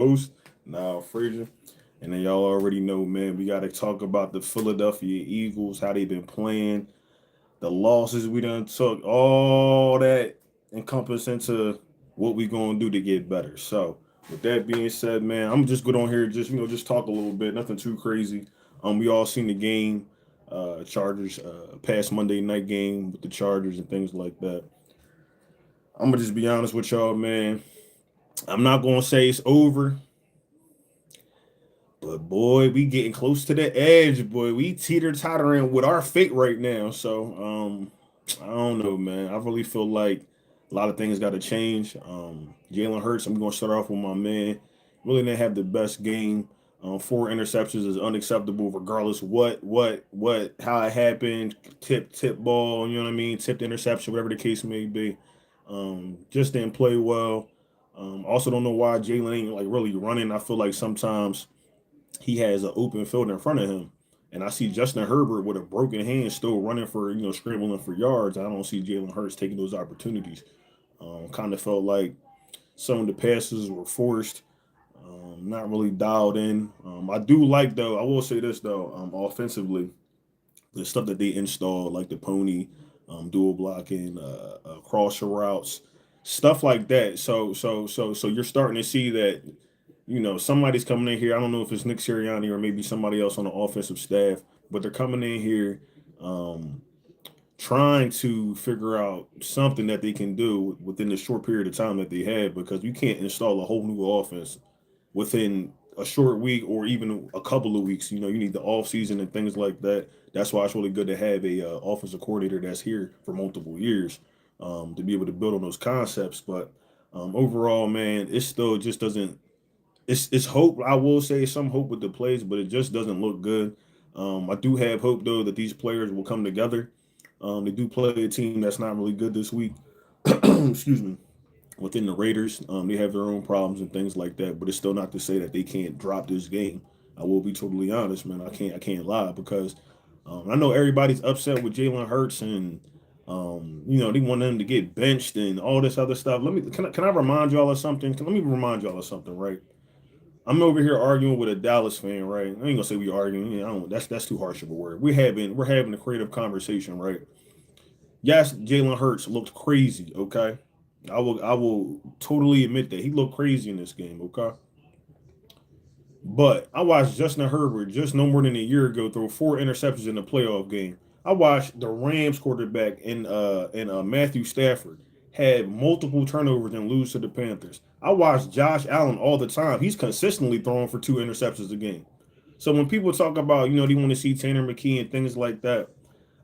host, now Frazier. And then y'all already know, man, we got to talk about the Philadelphia Eagles, how they been playing, the losses we done took, all that encompass into what we gonna do to get better. So with that being said, man, I'm just good on here, just talk a little bit, nothing too crazy. We all seen the game, Chargers, past Monday night game with the Chargers and things like that. I'm gonna just be honest with y'all, man. I'm not gonna say it's over, but boy, we getting close to the edge. Boy, we teeter tottering with our fate right now. So I don't know, man. I really feel like a lot of things got to change. Jalen Hurts, I'm going to start off with my man. Really didn't have the best game. Four interceptions is unacceptable, regardless how it happened. Tip ball, you know what I mean? Tipped interception, whatever the case may be. Just didn't play well. Also, don't know why Jalen ain't like really running. I feel like sometimes he has an open field in front of him. And I see Justin Herbert with a broken hand still running for, scrambling for yards. I don't see Jalen Hurts taking those opportunities. Kind of felt like some of the passes were forced, not really dialed in. I do like, though, I will say this, though, offensively, the stuff that they installed, like the pony, dual blocking, cross routes, stuff like that. So you're starting to see that somebody's coming in here. I don't know if it's Nick Sirianni or maybe somebody else on the offensive staff, but they're coming in here um, trying to figure out something that they can do within the short period of time that they have because you can't install a whole new offense within a short week or even a couple of weeks. You need the off season and things like that. That's why it's really good to have a offensive coordinator that's here for multiple years to be able to build on those concepts. But overall, man, it still just doesn't it's hope. I will say some hope with the plays, but it just doesn't look good. I do have hope though that these players will come together. They do play a team that's not really good this week. Excuse me. Within the Raiders, they have their own problems and things like that. But it's still not to say that they can't drop this game. I will be totally honest, man. I can't lie because I know everybody's upset with Jalen Hurts and they want them to get benched and all this other stuff. Can I remind y'all of something? Let me remind y'all of something, right? I'm over here arguing with a Dallas fan, right? I ain't gonna say we arguing. I don't. That's too harsh of a word. We're having a creative conversation, right? Yes, Jalen Hurts looked crazy. Okay, I will totally admit that he looked crazy in this game. Okay, but I watched Justin Herbert just no more than a year ago throw four interceptions in the playoff game. I watched the Rams quarterback in Matthew Stafford had multiple turnovers and lose to the Panthers. I watched Josh Allen all the time. He's consistently throwing for two interceptions a game. So when people talk about, they want to see Tanner McKee and things like that,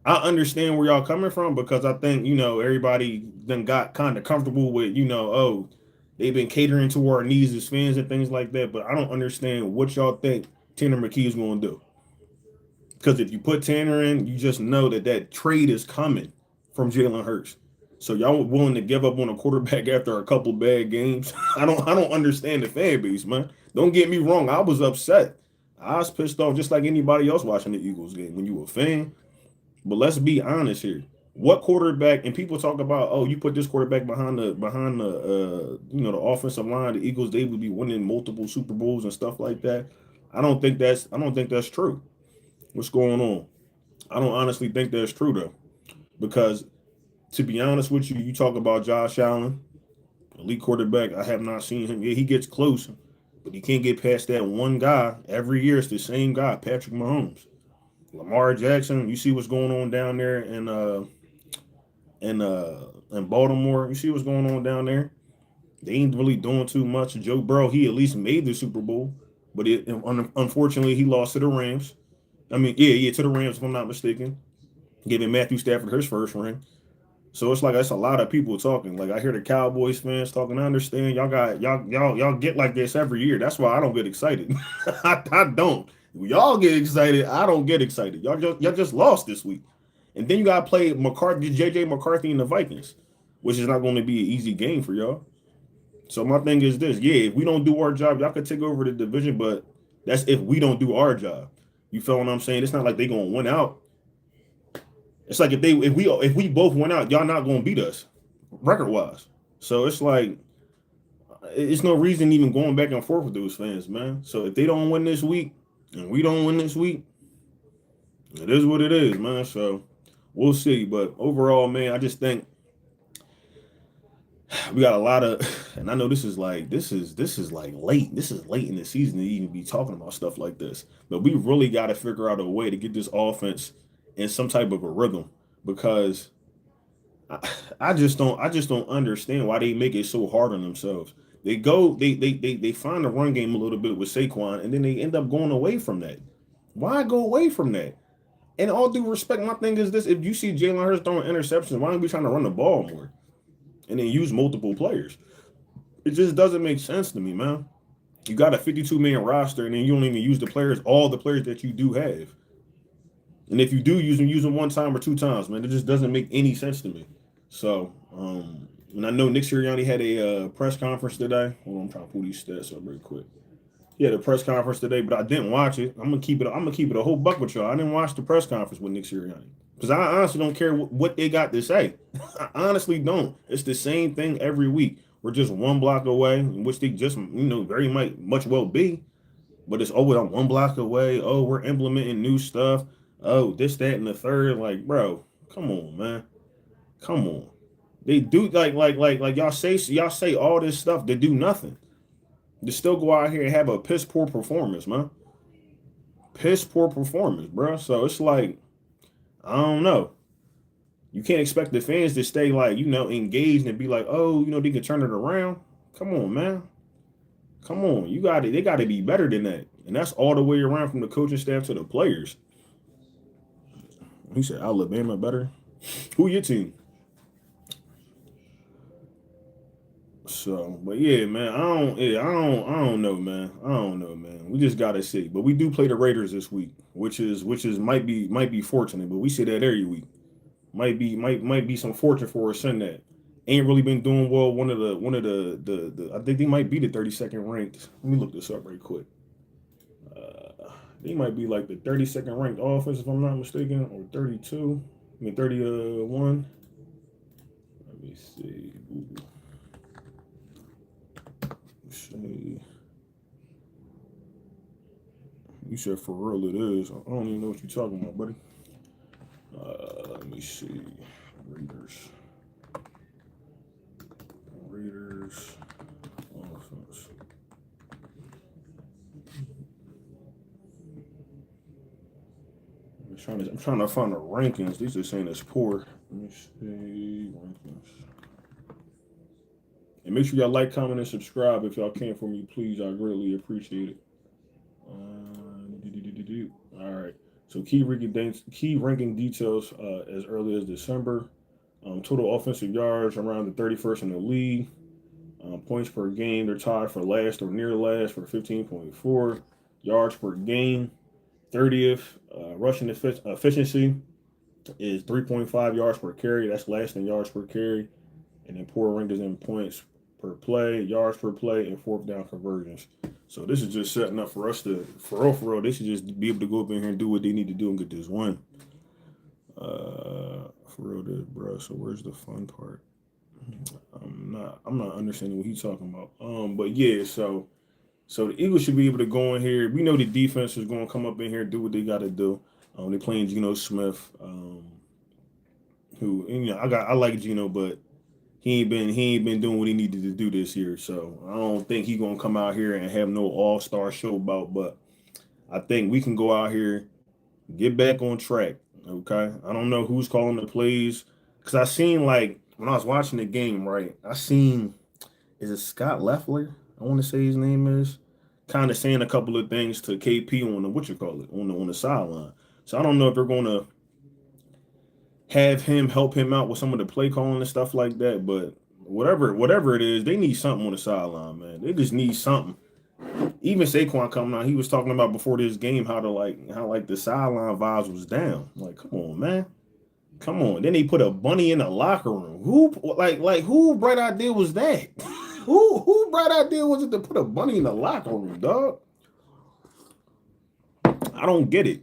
I understand where y'all coming from because I think, everybody then got kind of comfortable with, oh, they've been catering to our needs as fans and things like that. But I don't understand what y'all think Tanner McKee is going to do. Because if you put Tanner in, you just know that trade is coming from Jalen Hurts. So y'all willing to give up on a quarterback after a couple bad games? I don't understand the fan base, man. Don't get me wrong. I was upset. I was pissed off just like anybody else watching the Eagles game when you a fan. But let's be honest here. What quarterback and people talk about, oh, you put this quarterback behind the the offensive line, the Eagles, they would be winning multiple Super Bowls and stuff like that. I don't think that's true. What's going on? I don't honestly think that's true though. Because to be honest with you, you talk about Josh Allen, elite quarterback. I have not seen him. Yeah, he gets close, but he can't get past that one guy. Every year it's the same guy, Patrick Mahomes. Lamar Jackson, you see what's going on down there in Baltimore. You see what's going on down there. They ain't really doing too much. Joe Burrow, he at least made the Super Bowl, but unfortunately he lost to the Rams. I mean, yeah, to the Rams if I'm not mistaken. Giving Matthew Stafford his first ring. So it's like that's a lot of people talking. Like I hear the Cowboys fans talking. I understand y'all get like this every year. That's why I don't get excited. I don't. Y'all get excited. I don't get excited. Y'all just lost this week, and then you got to play McCarthy, JJ McCarthy, and the Vikings, which is not going to be an easy game for y'all. So my thing is this: yeah, if we don't do our job, y'all could take over the division, but that's if we don't do our job. You feel what I'm saying? It's not like they gonna win out. It's like if we both went out, y'all not gonna beat us record wise. So it's like It's no reason even going back and forth with those fans, man. So if they don't win this week and we don't win this week, it is what it is, man. So we'll see. But overall, man, I just think we got a lot of, and I know this is like late. This is late in the season to even be talking about stuff like this. But we really got to figure out a way to get this offense in some type of a rhythm because I, I just don't understand why they make it so hard on themselves. They find the run game a little bit with Saquon, and then they end up going away from that. Why go away from that? And all due respect, my thing is this: if you see Jalen Hurts throwing interceptions, why aren't we trying to run the ball more and then use multiple players? It just doesn't make sense to me, man. You got a 52-man roster, and then you don't even use all the players that you do have. And if you do use them one time or two times, man, it just doesn't make any sense to me. So, and I know Nick Sirianni had a press conference today. Hold on, I'm trying to pull these stats up real quick. He had a press conference today, but I didn't watch it. I'm gonna keep it a whole buck with y'all. I didn't watch the press conference with Nick Sirianni because I honestly don't care what they got to say. I honestly don't. It's the same thing every week. We're just one block away, in which they just very much well be. But it's always on one block away. Oh, we're implementing new stuff. Oh, this, that, and the third. Like, bro, come on, man. Come on. They do like y'all say all this stuff to do nothing. To still go out here and have a piss poor performance, man. Piss poor performance, bro. So it's like, I don't know. You can't expect the fans to stay like, engaged and be like, oh, they can turn it around. Come on, man. Come on. You got it. They got to be better than that. And that's all the way around from the coaching staff to the players. He said Alabama better. Who your team? So, but yeah, man, I don't know, man. I don't know, man. We just gotta see. But we do play the Raiders this week, which is might be fortunate, but we say that every week. Might be some fortune for us in that. Ain't really been doing well. One of the I think they might be the 32nd ranked. Let me look this up right quick. They might be like the 32nd ranked offense, if I'm not mistaken, or 32. I mean 31. Let me see. Ooh. Say, you said for real it is. I don't even know what you're talking about, buddy. Let me see. Raiders offense. I'm trying to find the rankings. These are saying it's poor. Let me see rankings. And make sure y'all like, comment, and subscribe if y'all can for me, please. I greatly appreciate it. All right. So key ranking details as early as December. Total offensive yards around the 31st in the league. Points per game, they're tied for last or near last for 15.4. Yards per game, 30th. Rushing efficiency is 3.5 yards per carry. That's last in yards per carry. And then poor rankings in points per play, yards per play, and fourth down conversions. So this is just setting up for us to, for real, they should just be able to go up in here and do what they need to do and get this win. For real, bro. So where's the fun part? I'm not understanding what he's talking about. But yeah, so the Eagles should be able to go in here. We know the defense is going to come up in here and do what they got to do. They're playing Geno Smith, who, I like Geno, but he ain't been doing what he needed to do this year. So I don't think he's gonna come out here and have no all-star show about. But I think we can go out here, get back on track. Okay. I don't know who's calling the plays. Cause I seen, like, when I was watching the game, right? Is it Scott Leffler? I want to say his name is, kind of saying a couple of things to KP on the sideline. So I don't know if they're gonna have him help him out with some of the play calling and stuff like that. But whatever it is, they need something on the sideline, man. They just need something. Even Saquon coming out, he was talking about before this game how the sideline vibes was down. Like, come on, man. Come on. Then they put a bunny in the locker room. Who bright idea was that? who bright idea was it to put a bunny in the locker room, dog? I don't get it,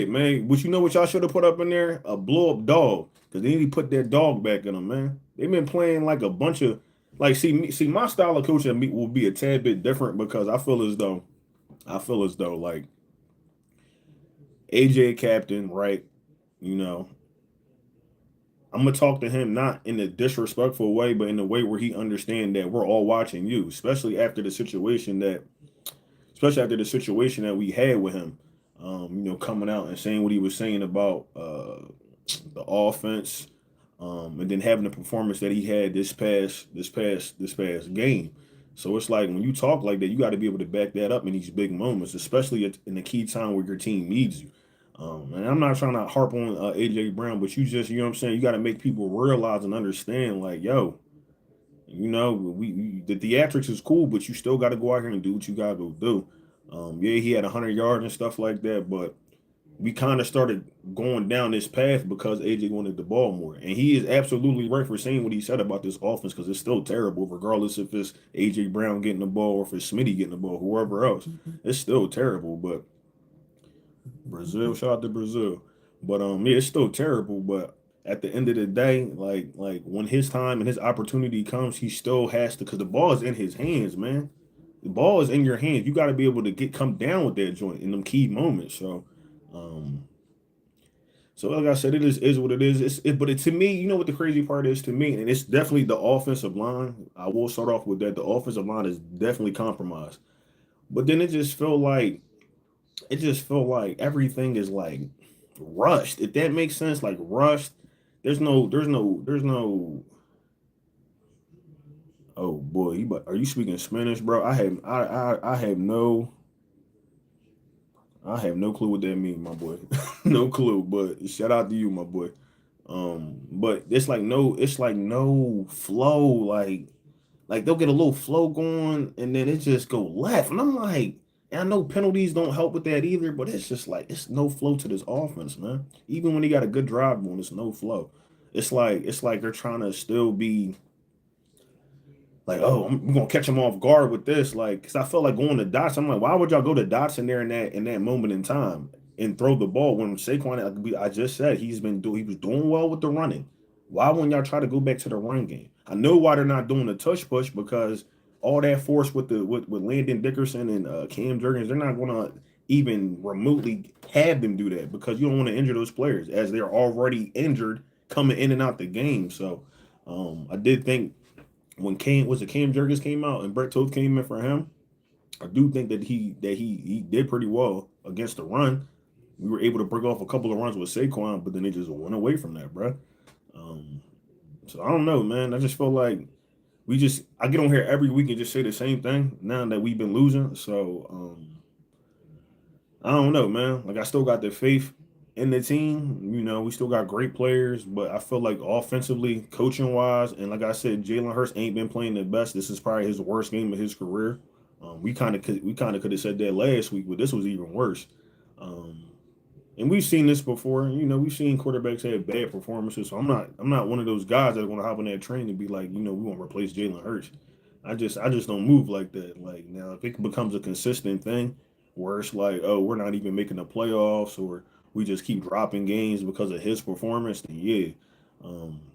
man. But you know what y'all should have put up in there? A blow up dog. Because they need to put that dog back in them, man. They've been playing like a bunch of like see my style of coaching will be a tad bit different because I feel as though like AJ captain, right? You know, I'm gonna talk to him not in a disrespectful way, but in a way where he understand that we're all watching you, especially after the situation that we had with him. Coming out and saying what he was saying about the offense, and then having the performance that he had this past game. So it's like when you talk like that, you got to be able to back that up in these big moments, especially in the key time where your team needs you. And I'm not trying to harp on AJ Brown, but you know what I'm saying. You got to make people realize and understand, like, yo, the theatrics is cool, but you still got to go out here and do what you gotta go do. Yeah, he had 100 yards and stuff like that, but we kind of started going down this path because AJ wanted the ball more. And he is absolutely right for saying what he said about this offense because it's still terrible, regardless if it's AJ Brown getting the ball or if it's Smitty getting the ball, whoever else. It's still terrible. But Brazil, shout out to Brazil. But yeah, it's still terrible. But at the end of the day, like when his time and his opportunity comes, he still has to because the ball is in his hands, man. The ball is in your hands. You got to be able to come down with that joint in them key moments. Um, so like I said, it is what it is. To me, you know what the crazy part is to me, and it's definitely the offensive line. I will start off with that. The offensive line is definitely compromised. But then it just felt like everything is like rushed. If that makes sense, like rushed. There's no. Oh boy, are you speaking Spanish, bro? I have no clue what that means, my boy. No clue. But shout out to you, my boy. But it's like no flow. Like they'll get a little flow going and then it just go left. And I'm like, and I know penalties don't help with that either, but it's just like it's no flow to this offense, man. Even when he got a good drive going, it's no flow. It's like they're trying to still be like, oh, we're gonna catch him off guard with this, like, because I felt like going to dots. I'm like, why would y'all go to dots in there in that moment in time and throw the ball when Saquon? I just said he was doing well with the running. Why wouldn't y'all try to go back to the run game? I know why they're not doing the touch push because all that force with Landon Dickerson and Cam Jurgens, they're not gonna even remotely have them do that because you don't want to injure those players as they're already injured coming in and out the game. So I did think when Cam Jurgens came out and Brett Toth came in for him, I do think that he did pretty well against the run. We were able to break off a couple of runs with Saquon, but then they just went away from that, bro. Um, so I don't know, man. I just feel like I get on here every week and just say the same thing now that we've been losing. So I don't know, man. Like I still got the faith in the team. We still got great players, but I feel like offensively, coaching wise, and like I said, Jalen Hurts ain't been playing the best. This is probably his worst game of his career. We kind of could have said that last week, but this was even worse. Um, and we've seen this before. We've seen quarterbacks have bad performances. So I'm not one of those guys that want to hop on that train and be like, we want to replace Jalen Hurts. I just don't move like that. Like now, if it becomes a consistent thing where it's like, oh, we're not even making the playoffs, or we just keep dropping games because of his performance, then yeah,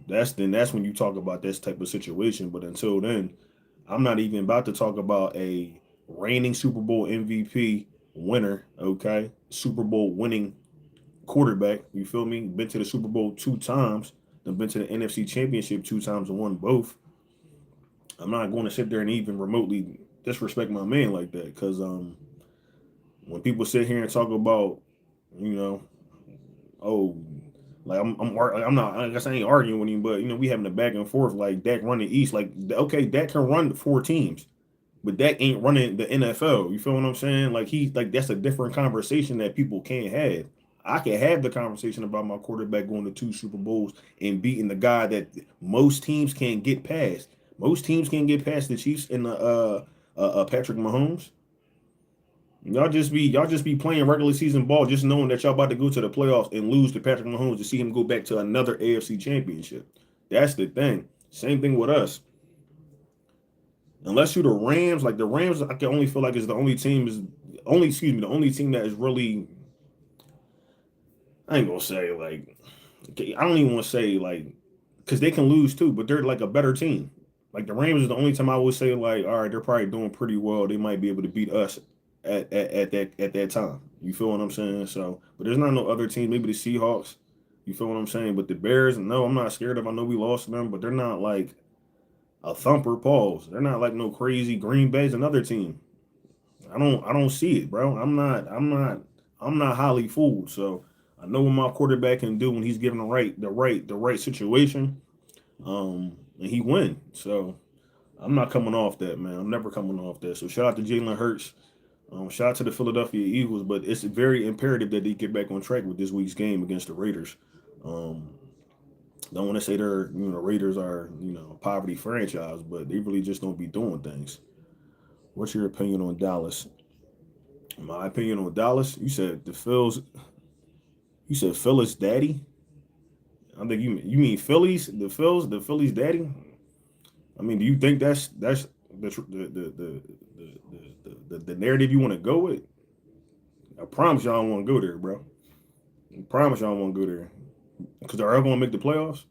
that's when you talk about this type of situation. But until then, I'm not even about to talk about a reigning Super Bowl MVP winner, okay? Super Bowl winning quarterback. You feel me? Been to the Super Bowl 2 times, then been to the NFC Championship 2 times and won both. I'm not going to sit there and even remotely disrespect my man like that because when people sit here and talk about, you know, oh, like I'm not. I guess I ain't arguing with him, but we having a back and forth like Dak running East. Like okay, Dak can run 4 teams, but Dak ain't running the NFL. You feel what I'm saying? Like that's a different conversation that people can't have. I can have the conversation about my quarterback going to 2 Super Bowls and beating the guy that most teams can't get past. Most teams can't get past the Chiefs and the Patrick Mahomes. Y'all just be playing regular season ball, just knowing that y'all about to go to the playoffs and lose to Patrick Mahomes to see him go back to another AFC championship. That's the thing. Same thing with us. Unless you're the Rams, like the Rams, I can only feel like is the only team is only excuse me, the only team that is really I ain't gonna say like I don't even want to say like because they can lose too, but they're like a better team. Like the Rams is the only time I would say like, all right, they're probably doing pretty well. They might be able to beat us at that time. You feel what I'm saying? So, but there's not no other team. Maybe the Seahawks. You feel what I'm saying? But the Bears, no, I'm not scared of. I know we lost to them, but they're not like a thumper. Pause. They're not like no crazy Green Bay's another team. I don't see it, bro. I'm not highly fooled. So I know what my quarterback can do when he's given the right situation. And he win. So I'm not coming off that, man. I'm never coming off that. So shout out to Jalen Hurts. Shout out to the Philadelphia Eagles, but it's very imperative that they get back on track with this week's game against the Raiders. Um, don't want to say Raiders are a poverty franchise, but they really just don't be doing things. What's your opinion on Dallas? My opinion on Dallas, you said the Phils. You said Phillies daddy. I think you mean Phillies, the Phillies daddy. I mean, do you think that's the narrative you want to go with? I promise y'all don't want to go there, bro. I promise y'all don't want to go there because they're all going to make the playoffs.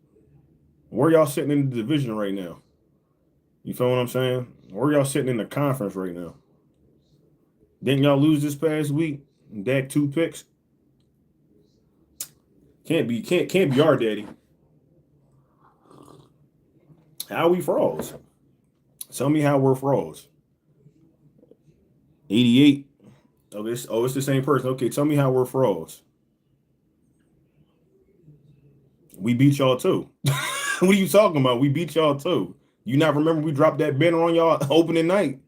Where y'all sitting in the division right now? You feel what I'm saying? Where y'all sitting in the conference right now? Didn't y'all lose this past week? Dak 2 picks. Can't be our daddy. How we frauds? Tell me how we're frauds. 88. It's the same person. Okay, tell me how we're frauds. We beat y'all too. What are you talking about? We beat y'all too. You not remember we dropped that banner on y'all opening night?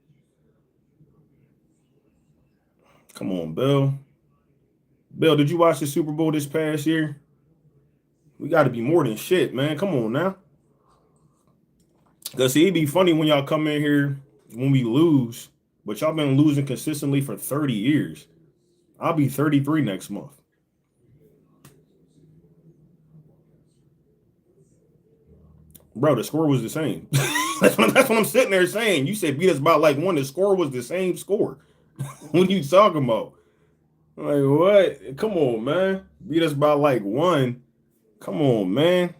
Come on, Bill. Bill, did you watch the Super Bowl this past year? We got to be more than shit, man. Come on now. Cause see, it'd be funny when y'all come in here when we lose, but y'all been losing consistently for 30 years. I'll be 33 next month. Bro, the score was the same. That's what I'm sitting there saying. You said beat us by like one. The score was the same score. What are you talking about? Like what? Come on, man. Beat us by like one. Come on, man.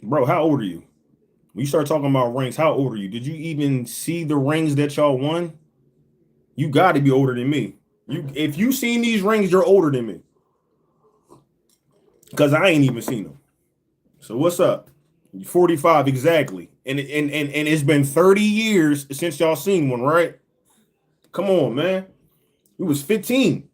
Bro, how old are you? When you start talking about rings, how old are you? Did you even see the rings that y'all won? You got to be older than me. If you seen these rings, you're older than me. Because I ain't even seen them. So what's up? 45 exactly. And it's been 30 years since y'all seen one, right? Come on, man. It was 15.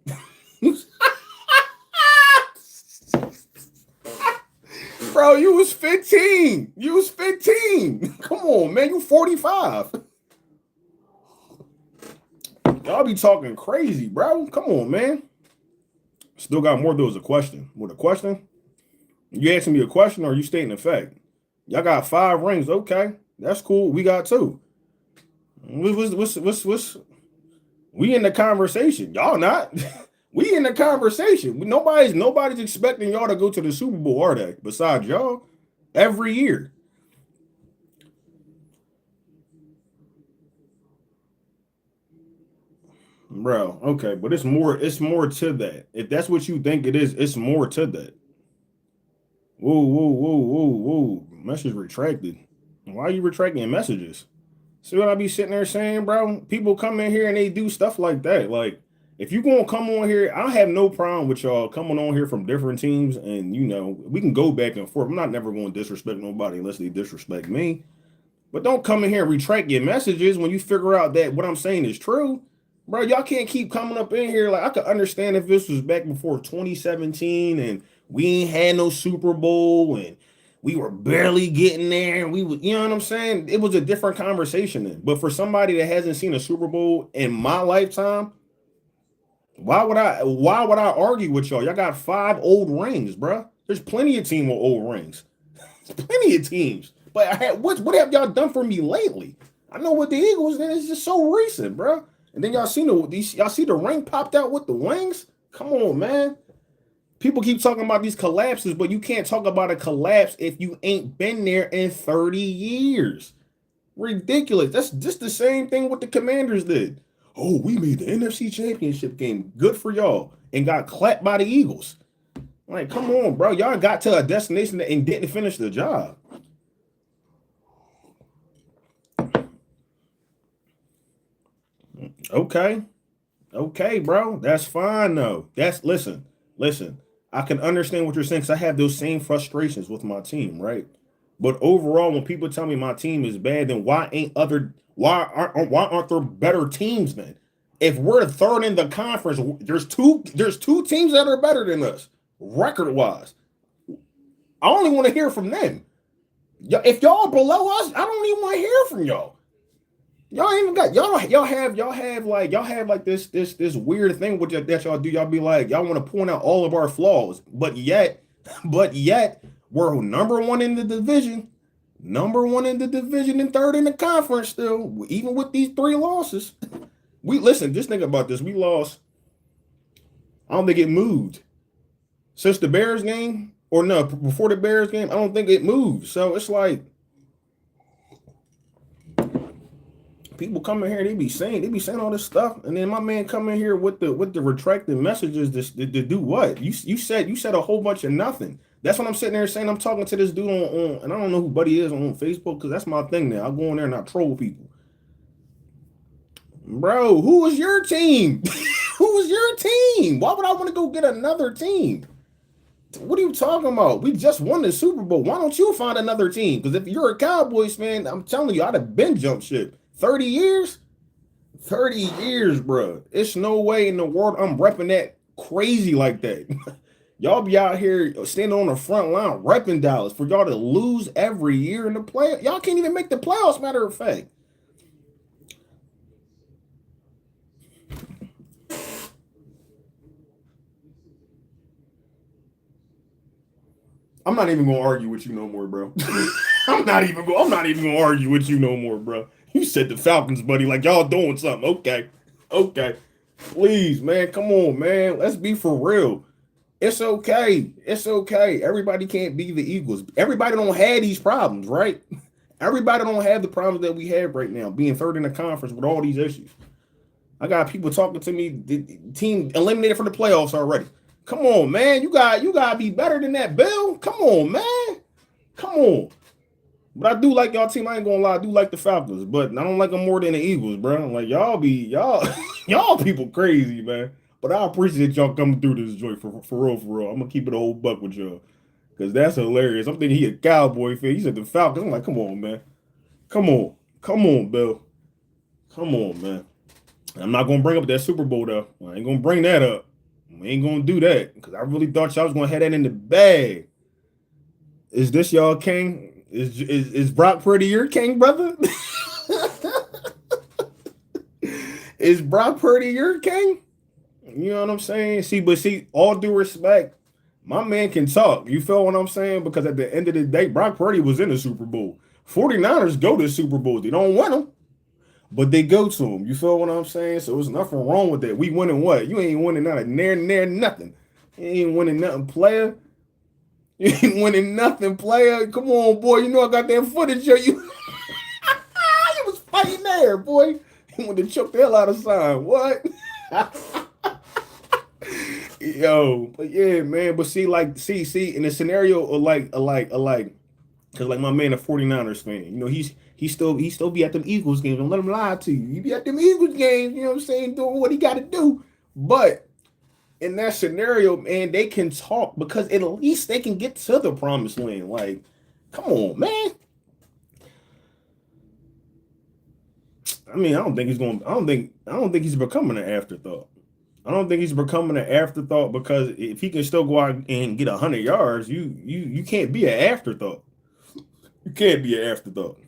Bro, you was 15. You was 15. Come on, man. You 45. Y'all be talking crazy, bro. Come on, man. Still got more. There was a question. What a question? You asking me a question or you stating a fact? Y'all got 5 rings. Okay. That's cool. We got 2. What's we in the conversation. Y'all not. We in the conversation. Nobody's expecting y'all to go to the Super Bowl, are they? Besides y'all, every year. Bro, okay, but it's more to that. If that's what you think it is, it's more to that. Whoa, whoa, whoa, whoa, whoa. Message retracted. Why are you retracting messages? See what I be sitting there saying, bro? People come in here and they do stuff like that. Like, if you gonna come on here, I have no problem with y'all coming on here from different teams, and we can go back and forth. I'm not never going to disrespect nobody unless they disrespect me. But don't come in here and retract your messages when you figure out that what I'm saying is true. Bro, y'all can't keep coming up in here. Like, I could understand if this was back before 2017 and we ain't had no Super Bowl and we were barely getting there and we would, you know what I'm saying? It was a different conversation then. But for somebody that hasn't seen a Super Bowl in my lifetime, why would I argue with y'all? Y'all got 5 old rings, bro. There's plenty of teams with old rings. There's plenty of teams. But what have y'all done for me lately? I know what the Eagles, and it's just so recent, bro. And then y'all see the ring popped out with the wings? Come on, man. People keep talking about these collapses, but you can't talk about a collapse if you ain't been there in 30 years. Ridiculous. That's just the same thing what the Commanders did. Oh, we made the NFC Championship game. Good for y'all. And got clapped by the Eagles. Like, come on, bro. Y'all got to a destination and didn't finish the job. Okay. Okay, bro. That's fine though. Listen. I can understand what you're saying because I have those same frustrations with my team, right? But overall, when people tell me my team is bad, then why aren't there better teams then? If we're third in the conference, there's two teams that are better than us, record wise. I only want to hear from them. If y'all below us, I don't even want to hear from y'all. Y'all ain't even got y'all have like this weird thing with that y'all do. Y'all be like y'all want to point out all of our flaws, but yet we're number one in the division and third in the conference still, even with these three losses. We listen, just think about this. We lost. I don't think it moved since the Bears game, or no, before the Bears game. I don't think it moved. So it's like people come in here, they be saying all this stuff, and then my man come in here with the retracted messages to do what? You said a whole bunch of nothing. That's what I'm sitting there saying. I'm talking to this dude on and I don't know who Buddy is on Facebook because that's my thing now. I go in there and I troll people. Bro, who was your team? Who was your team? Why would I want to go get another team? What are you talking about? We just won the Super Bowl. Why don't you find another team? Because if you're a Cowboys fan, I'm telling you, I'd have been jump ship. 30 years? 30 years, bro. It's no way in the world I'm repping that crazy like that. Y'all be out here standing on the front line repping Dallas for y'all to lose every year in the play. Y'all can't even make the playoffs, matter of fact. I'm not even gonna argue with you no more, bro. I'm not even gonna argue with you no more, bro. You said the Falcons, buddy, like y'all doing something. Okay. Okay. Please, man. Come on, man. Let's be for real. It's okay. It's okay. Everybody can't be the Eagles. Everybody don't have these problems, right? Everybody don't have the problems that we have right now, being third in the conference with all these issues. I got people talking to me, the team eliminated from the playoffs already. Come on, man. You gotta be better than that, Bill. Come on, man. Come on. But I do like y'all team. I ain't gonna lie, I do like the Falcons, but I don't like them more than the Eagles, bro. Like y'all y'all people crazy, man. But I appreciate y'all coming through this joint for real, for real. I'm gonna keep it a whole buck with y'all. Cause that's hilarious. I'm thinking he a Cowboy fan. He said the Falcons. I'm like, come on, man. Come on. Come on, Bill. Come on, man. I'm not gonna bring up that Super Bowl though. I ain't gonna bring that up. We ain't gonna do that because I really thought y'all was gonna have that in the bag. Is this y'all king? Is Brock Purdy your king, brother? Is Brock Purdy your king? You know what I'm saying? See, all due respect, my man can talk. You feel what I'm saying? Because at the end of the day, Brock Purdy was in the Super Bowl. 49ers go to the Super Bowl. They don't win them, but they go to them. You feel what I'm saying? So there's nothing wrong with that. We winning what? You ain't winning nothing. Near nothing. You ain't winning nothing, player. You ain't winning nothing, player. Come on, boy. You know I got that footage of you. You was fighting there, boy. You want to choke the hell out of sign. What? Yo, but yeah, man. But see, in a scenario like, because like my man, a 49ers fan, he still be at them Eagles games. Don't let him lie to you. He be at them Eagles games, you know what I'm saying, doing what he got to do. But in that scenario, man, they can talk because at least they can get to the promised land. Like, come on, man. I mean, I don't think he's becoming an afterthought. I don't think he's becoming an afterthought because if he can still go out and get 100 yards, you can't be an afterthought. You can't be an afterthought.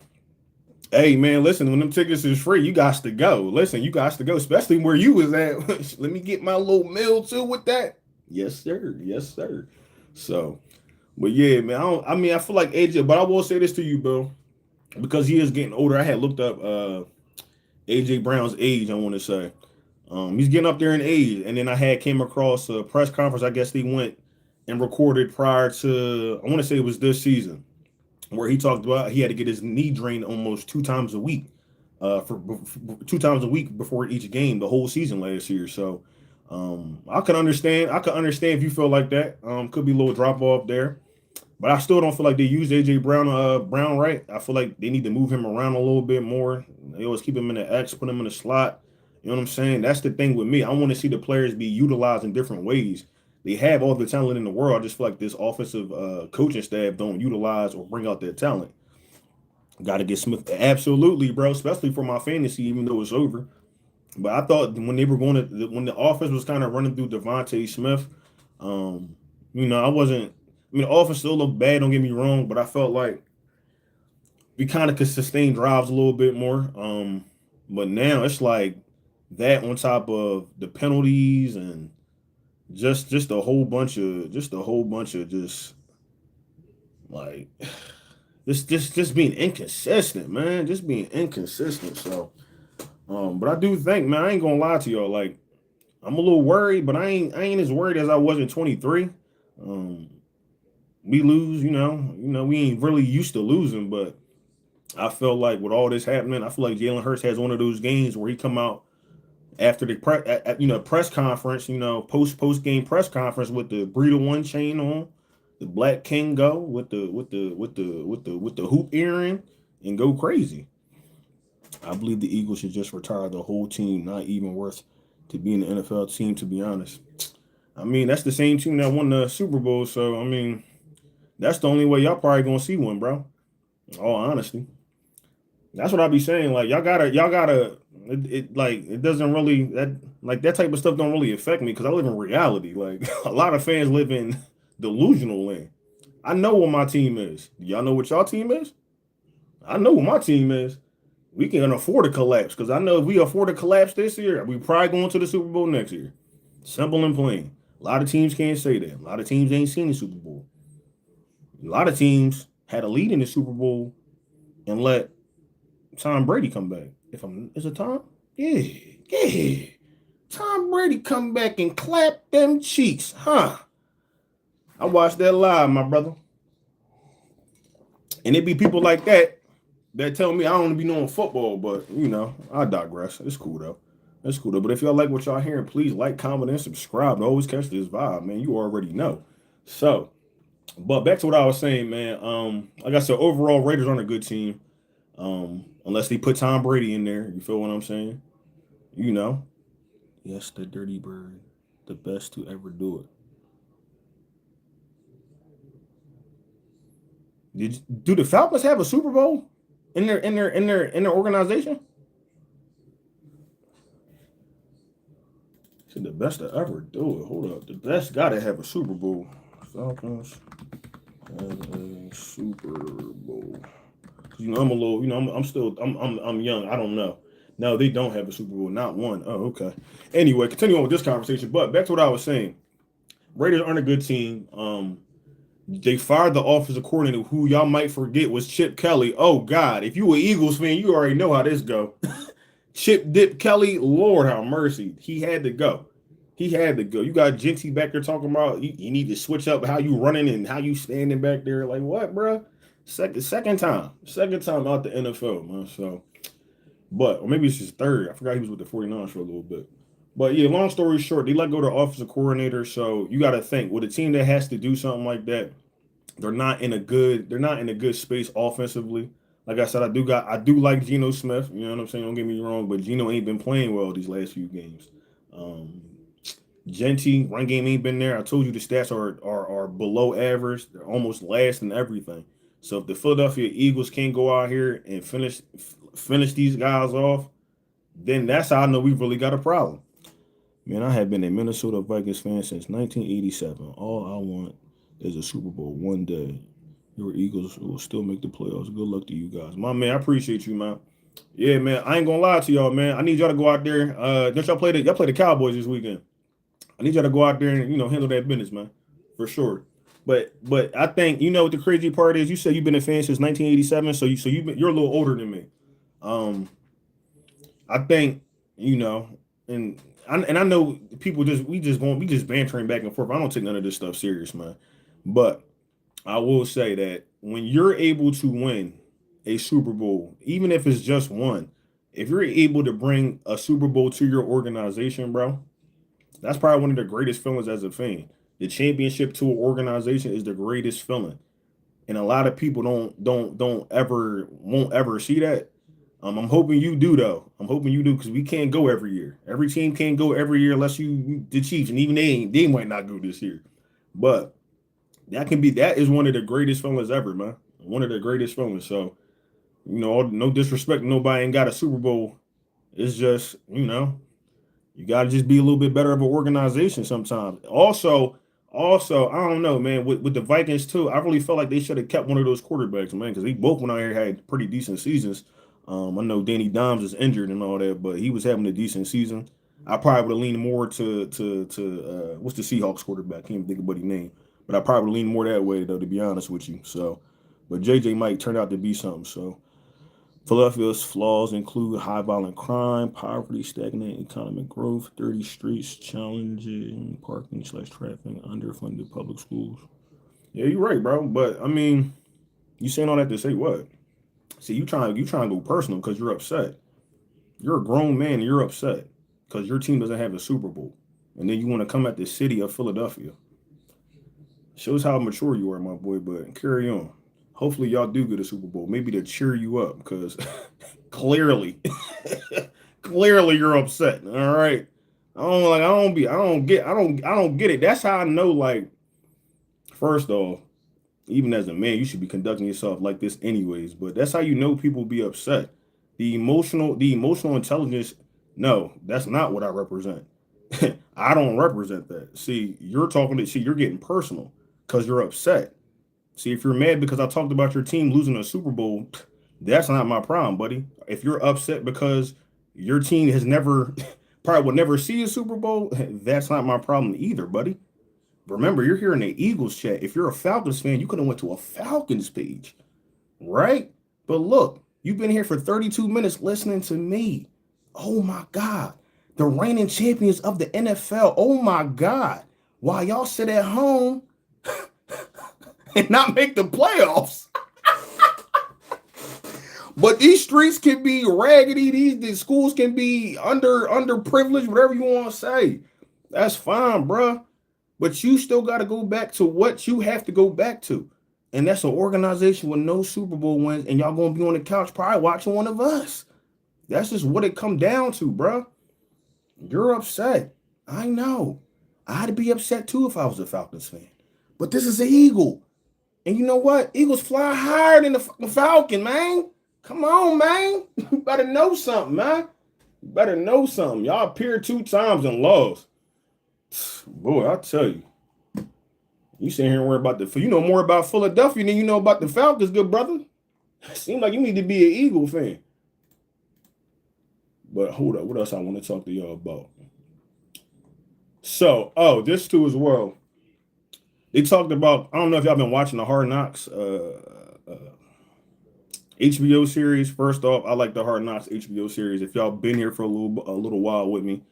Hey man, listen, when them tickets is free, you got to go. Listen, you got to go, especially where you was at. Let me get my little meal too with that. Yes, sir. Yes, sir. So, but yeah, man, I feel like AJ, but I will say this to you, bro, because he is getting older. I had looked up AJ Brown's age, I want to say. He's getting up there in age, and then I had came across a press conference. I guess he went and recorded prior to, I want to say it was this season, where he talked about he had to get his knee drained almost 2 times a week, for 2 times a week before each game the whole season last year. So I can understand. I can understand if you feel like that. Could be a little drop off there, but I still don't feel like they use AJ Brown right. I feel like they need to move him around a little bit more. They always keep him in the X, put him in the slot, You know what I'm saying? That's the thing with me. I want to see the players be utilized in different ways. They have all the talent in the world. I just feel like this offensive coaching staff don't utilize or bring out their talent. Got to get Smith. Absolutely, bro. Especially for my fantasy, even though it's over. But I thought when they were going to when the offense was kind of running through Devontae Smith, um, I wasn't. I mean, the offense still looked bad. Don't get me wrong, but I felt like we kind of could sustain drives a little bit more. But now it's like that on top of the penalties and just a whole bunch of just like just being inconsistent, man. Just being inconsistent. So, but I do think, man, I ain't gonna lie to y'all. Like, I'm a little worried, but I ain't as worried as I was in 23. Um, we lose, we ain't really used to losing, but I felt like with all this happening, I feel like Jalen Hurts has one of those games where he come out after the press conference, post game press conference with the Breeder One chain on, the Black King go with the hoop earring and go crazy. I believe the Eagles should just retire the whole team. Not even worth to be in the NFL team, to be honest. I mean, that's the same team that won the Super Bowl, so I mean, that's the only way y'all probably gonna see one, bro. In all honesty. That's what I be saying. Like y'all gotta. It doesn't really that type of stuff don't really affect me because I live in reality. Like a lot of fans live in delusional land. I know what my team is. Y'all know what y'all team is? I know what my team is. We can afford to collapse because I know if we afford to collapse this year, we probably going to the Super Bowl next year. Simple and plain. A lot of teams can't say that. A lot of teams ain't seen the Super Bowl. A lot of teams had a lead in the Super Bowl and let Tom Brady come back. Is it Tom? Yeah, yeah. Tom Brady come back and clap them cheeks, huh? I watched that live, my brother. And it be people like that tell me I don't be knowing football, but I digress. It's cool though. It's cool though. But if y'all like what y'all hearing, please like, comment, and subscribe to always catch this vibe, man. You already know. So, but back to what I was saying, man. Like I said, overall Raiders aren't a good team. Unless they put Tom Brady in there. You feel what I'm saying? You know. Yes, the Dirty Bird, the best to ever do it. Do the Falcons have a Super Bowl in their organization? Said the best to ever do it. Hold up, the best gotta have a Super Bowl. Falcons have a Super Bowl. I'm a little, I'm still, I'm young. I don't know. No, they don't have a Super Bowl, not one. Oh, okay. Anyway, continue on with this conversation. But back to what I was saying. Raiders aren't a good team. They fired the offensive coordinator, who y'all might forget was Chip Kelly. Oh God, if you an Eagles fan, you already know how this go. Chip Dip Kelly, Lord have mercy, he had to go. He had to go. You got Genty back there talking about you need to switch up how you running and how you standing back there. Like what, bro? Second time out the NFL, man. So, but or maybe it's his third. I forgot he was with the 49ers for a little bit. But yeah, long story short, they let go of the offensive coordinator. So you got to think with a team that has to do something like that, they're not in a good space offensively. Like I said, I do like Geno Smith. You know what I'm saying? Don't get me wrong, but Geno ain't been playing well these last few games. Um, Genty run game ain't been there. I told you the stats are below average. They're almost last in everything. So if the Philadelphia Eagles can't go out here and finish these guys off, then that's how I know we've really got a problem. Man, I have been a Minnesota Vikings fan since 1987. All I want is a Super Bowl one day. Your Eagles will still make the playoffs. Good luck to you guys. My man, I appreciate you, man. Yeah, man. I ain't gonna lie to y'all, man. I need y'all to go out there. Don't y'all play the Cowboys this weekend? I need y'all to go out there and handle that business, man. For sure. But I think what the crazy part is. You said you've been a fan since 1987, you're a little older than me. Um, I think and I know people we just bantering back and forth. I don't take none of this stuff serious, man. But I will say that when you're able to win a Super Bowl, even if it's just one, if you're able to bring a Super Bowl to your organization, bro, that's probably one of the greatest feelings as a fan. The championship to an organization is the greatest feeling, and a lot of people don't ever won't ever see that. I'm hoping you do though. I'm hoping you do because we can't go every year. Every team can't go every year unless you the Chiefs, and even they might not go this year. But that is one of the greatest feelings ever, man. One of the greatest feelings. So no disrespect, nobody ain't got a Super Bowl. It's just you got to just be a little bit better of an organization sometimes. Also, I don't know, man. With the Vikings too, I really felt like they should have kept one of those quarterbacks, man, because they both went out here had pretty decent seasons. I know Danny Dimes is injured and all that, but he was having a decent season. I probably would have leaned more to what's the Seahawks quarterback? Can't even think of what his name, but I probably lean more that way though, to be honest with you. So, but JJ might turn out to be something. So. Philadelphia's flaws include high violent crime, poverty, stagnant economic growth, dirty streets, challenging parking/traffic, underfunded public schools. Yeah, you're right, bro. But I mean, you saying all that to say what? See, you trying to go personal because you're upset. You're a grown man and you're upset because your team doesn't have a Super Bowl, and then you want to come at the city of Philadelphia. Shows how mature you are, my boy. But carry on. Hopefully, y'all do get a Super Bowl. Maybe to cheer you up because clearly, clearly you're upset. All right. I don't get it. That's how I know. Like, first off, even as a man, you should be conducting yourself like this anyways. But that's how you know people be upset. The emotional intelligence. No, that's not what I represent. I don't represent that. See, you're getting personal because you're upset. See, if you're mad because I talked about your team losing a Super Bowl, that's not my problem, buddy. If you're upset because your team has never, probably will never see a Super Bowl, that's not my problem either, buddy. Remember, you're here in the Eagles chat. If you're a Falcons fan, you could have went to a Falcons page, right? But look, you've been here for 32 minutes listening to me. Oh my God. The reigning champions of the NFL. Oh my God. While y'all sit at home and not make the playoffs. But these streets can be raggedy. These schools can be underprivileged, whatever you want to say. That's fine, bruh. But you still got to go back to what you have to go back to. And that's an organization with no Super Bowl wins, and y'all going to be on the couch probably watching one of us. That's just what it come down to, bruh. You're upset. I know. I'd be upset too if I was a Falcons fan. But this is an Eagle. And you know what? Eagles fly higher than the fucking Falcon, man. Come on, man. You better know something, man. You better know something. Y'all appeared 2 times and lost. Boy, I tell you. You sitting here and worry about you know more about Philadelphia than you know about the Falcons, good brother. Seems like you need to be an Eagle fan. But hold up, what else I want to talk to y'all about? So, this too as well. They talked about, I don't know if y'all been watching the Hard Knocks HBO series. First off, I like the Hard Knocks HBO series. If y'all been here for a little while with me,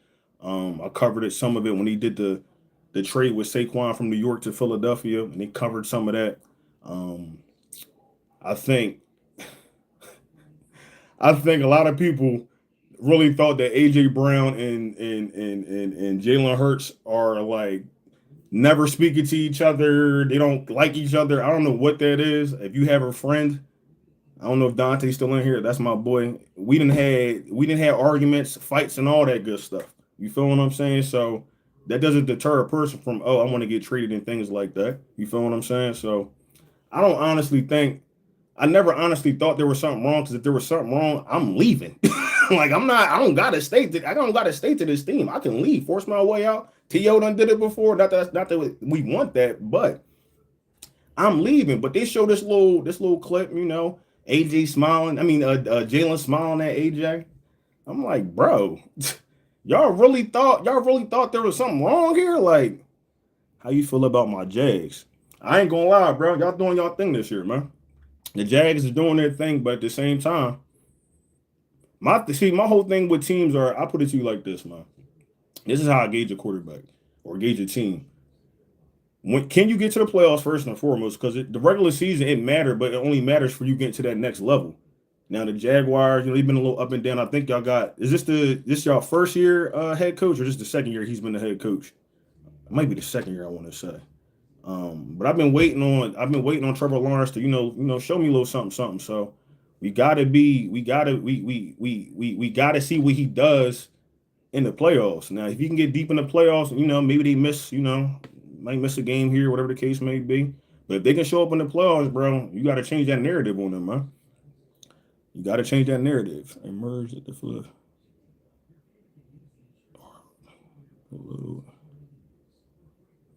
I covered some of it when he did the trade with Saquon from New York to Philadelphia, and he covered some of that. I think a lot of people really thought that AJ Brown and Jalen Hurts are like never speaking to each other. They don't like each other. I don't know what that is. If you have a friend, I don't know if Dante's still in here. That's my boy. We didn't have arguments, fights, and all that good stuff. You feel what I'm saying? So that doesn't deter a person from, I want to get treated and things like that. You feel what I'm saying? So I never honestly thought there was something wrong, because if there was something wrong, I'm leaving. Like I don't gotta stay to this team. I can leave, force my way out. T.O. done did it before. Not that we want that, but I'm leaving. But they show this little clip, AJ smiling. I mean, Jalen smiling at AJ. I'm like, bro, y'all really thought there was something wrong here? Like, how you feel about my Jags? I ain't gonna lie, bro. Y'all doing y'all thing this year, man. The Jags is doing their thing, but at the same time, my whole thing with teams I put it to you like this, man. This is how I gauge a quarterback or gauge a team. Can you get to the playoffs first and foremost? Because the regular season, it matters, but it only matters for you getting to that next level. Now the Jaguars, they've been a little up and down. I think y'all is this y'all first year head coach, or just the second year he's been the head coach? It might be the second year, I want to say. But I've been waiting on Trevor Lawrence to show me a little something. So we gotta see what he does in the playoffs. Now, if you can get deep in the playoffs, maybe they miss, might miss a game here, whatever the case may be. But if they can show up in the playoffs, bro, you got to change that narrative on them, man. You got to change that narrative. Emerge at the flip.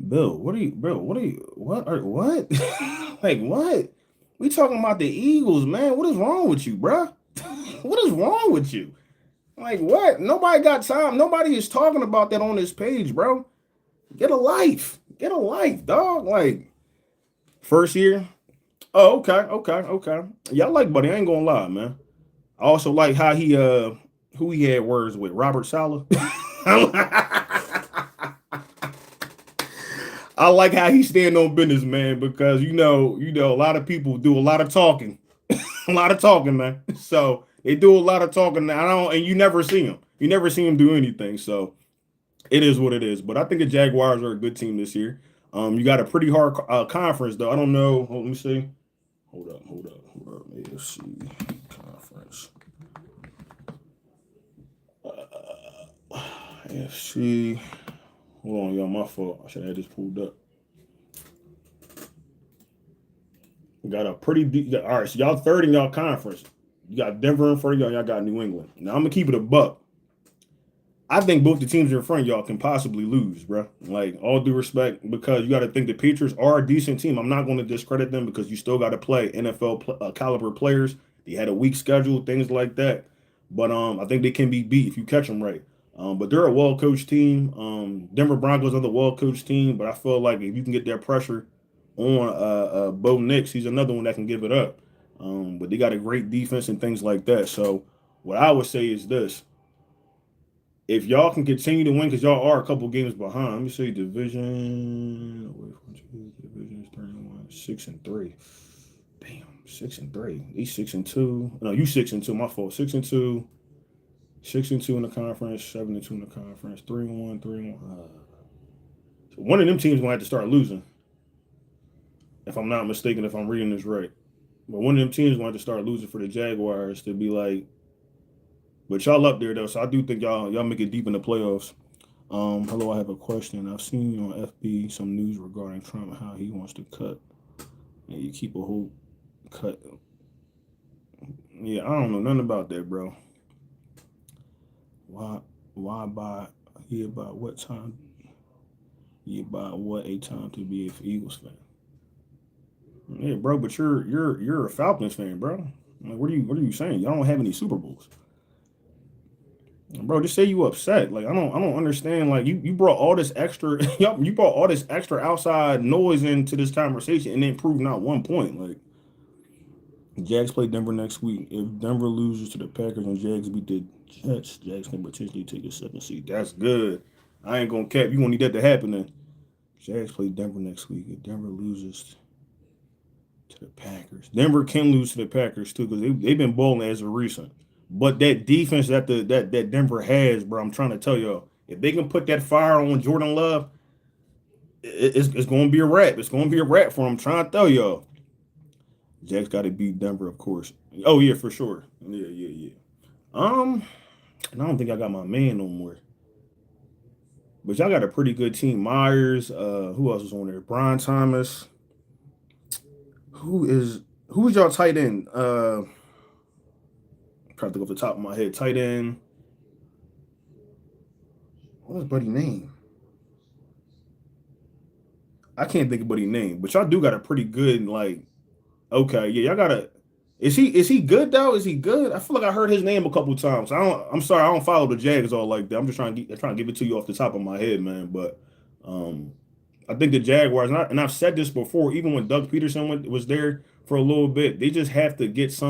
Bill, what? Like, what? We talking about the Eagles, man. What is wrong with you, bro? What is wrong with you? Like, what? Nobody got time. Nobody is talking about that on this page, bro. Get a life. Get a life, dog. Like, first year. Oh, okay. Yeah, I like Buddy. I ain't gonna lie, man. I also like how who he had words with, Robert Saleh. I like how he stand on business, man, because a lot of people do a lot of talking, a lot of talking, man. So they do a lot of talking. And you never see them. You never see them do anything. So it is what it is. But I think the Jaguars are a good team this year. You got a pretty hard conference, though. I don't know. Let me see. Hold up. AFC conference. AFC. Hold on, y'all. My fault. I should have just pulled up. We got a pretty deep. All right, so y'all third in y'all conference. You got Denver in front of y'all. Y'all got New England. Now I'm gonna keep it a buck. I think both the teams in front of y'all can possibly lose, bro. Like, all due respect, because you got to think the Patriots are a decent team. I'm not going to discredit them because you still got to play NFL caliber players. They had a weak schedule, things like that. But I think they can be beat if you catch them right. But they're a well-coached team. Denver Broncos are the well-coached team, but I feel like if you can get that pressure on Bo Nix, he's another one that can give it up. But they got a great defense and things like that. So what I would say is this. If y'all can continue to win, because y'all are a couple games behind. Let me see division. Division is 31, 6-3. Damn, 6-3. He's 6-2. No, you 6-2. My fault. 6-2. 6-2 in the conference. 7-2 in the conference. 3-1. 3-1. So one of them teams gonna have to start losing. If I'm not mistaken, if I'm reading this right. But one of them teams gonna have to start losing for the Jaguars to be like. But y'all up there though, so I do think y'all make it deep in the playoffs. Hello, I have a question. I've seen on FB some news regarding Trump, how he wants to cut. And you keep a whole cut. Yeah, I don't know nothing about that, bro. Why buy here by what time? Yeah, by what a time to be an Eagles fan? Yeah, bro, but you're a Falcons fan, bro. Like, what are you saying? Y'all don't have any Super Bowls. Bro, just say you upset. Like, I don't understand. Like, you brought all this extra you brought all this extra outside noise into this conversation and then proved not 1 point. Like, Jags play Denver next week. If Denver loses to the Packers and Jags beat the Jets, Jags can potentially take the second seed. That's good. I ain't gonna cap. You gonna need that to happen then. Jags play Denver next week. If Denver loses to the Packers, Denver can lose to the Packers too because they've been balling as of recent. But that defense that that Denver has, bro, I'm trying to tell y'all, if they can put that fire on Jordan Love, it's going to be a wrap. It's going to be a wrap for them. I'm trying to tell y'all. Jack's got to beat Denver, of course. Oh yeah, for sure. Yeah. And I don't think I got my man no more. But y'all got a pretty good team. Myers. Who else is on there? Brian Thomas. Who's y'all tight end? Trying to think off the top of my head. Tight end. What was Buddy's name? I can't think of Buddy's name, but y'all do got a pretty good like. Okay, yeah, y'all got a. Is he good though? Is he good? I feel like I heard his name a couple times. I'm sorry, I don't follow the Jags all like that. I'm just trying to give it to you off the top of my head, man. But I think the Jaguars, and I've said this before, even when Doug Peterson was there for a little bit, they just have to get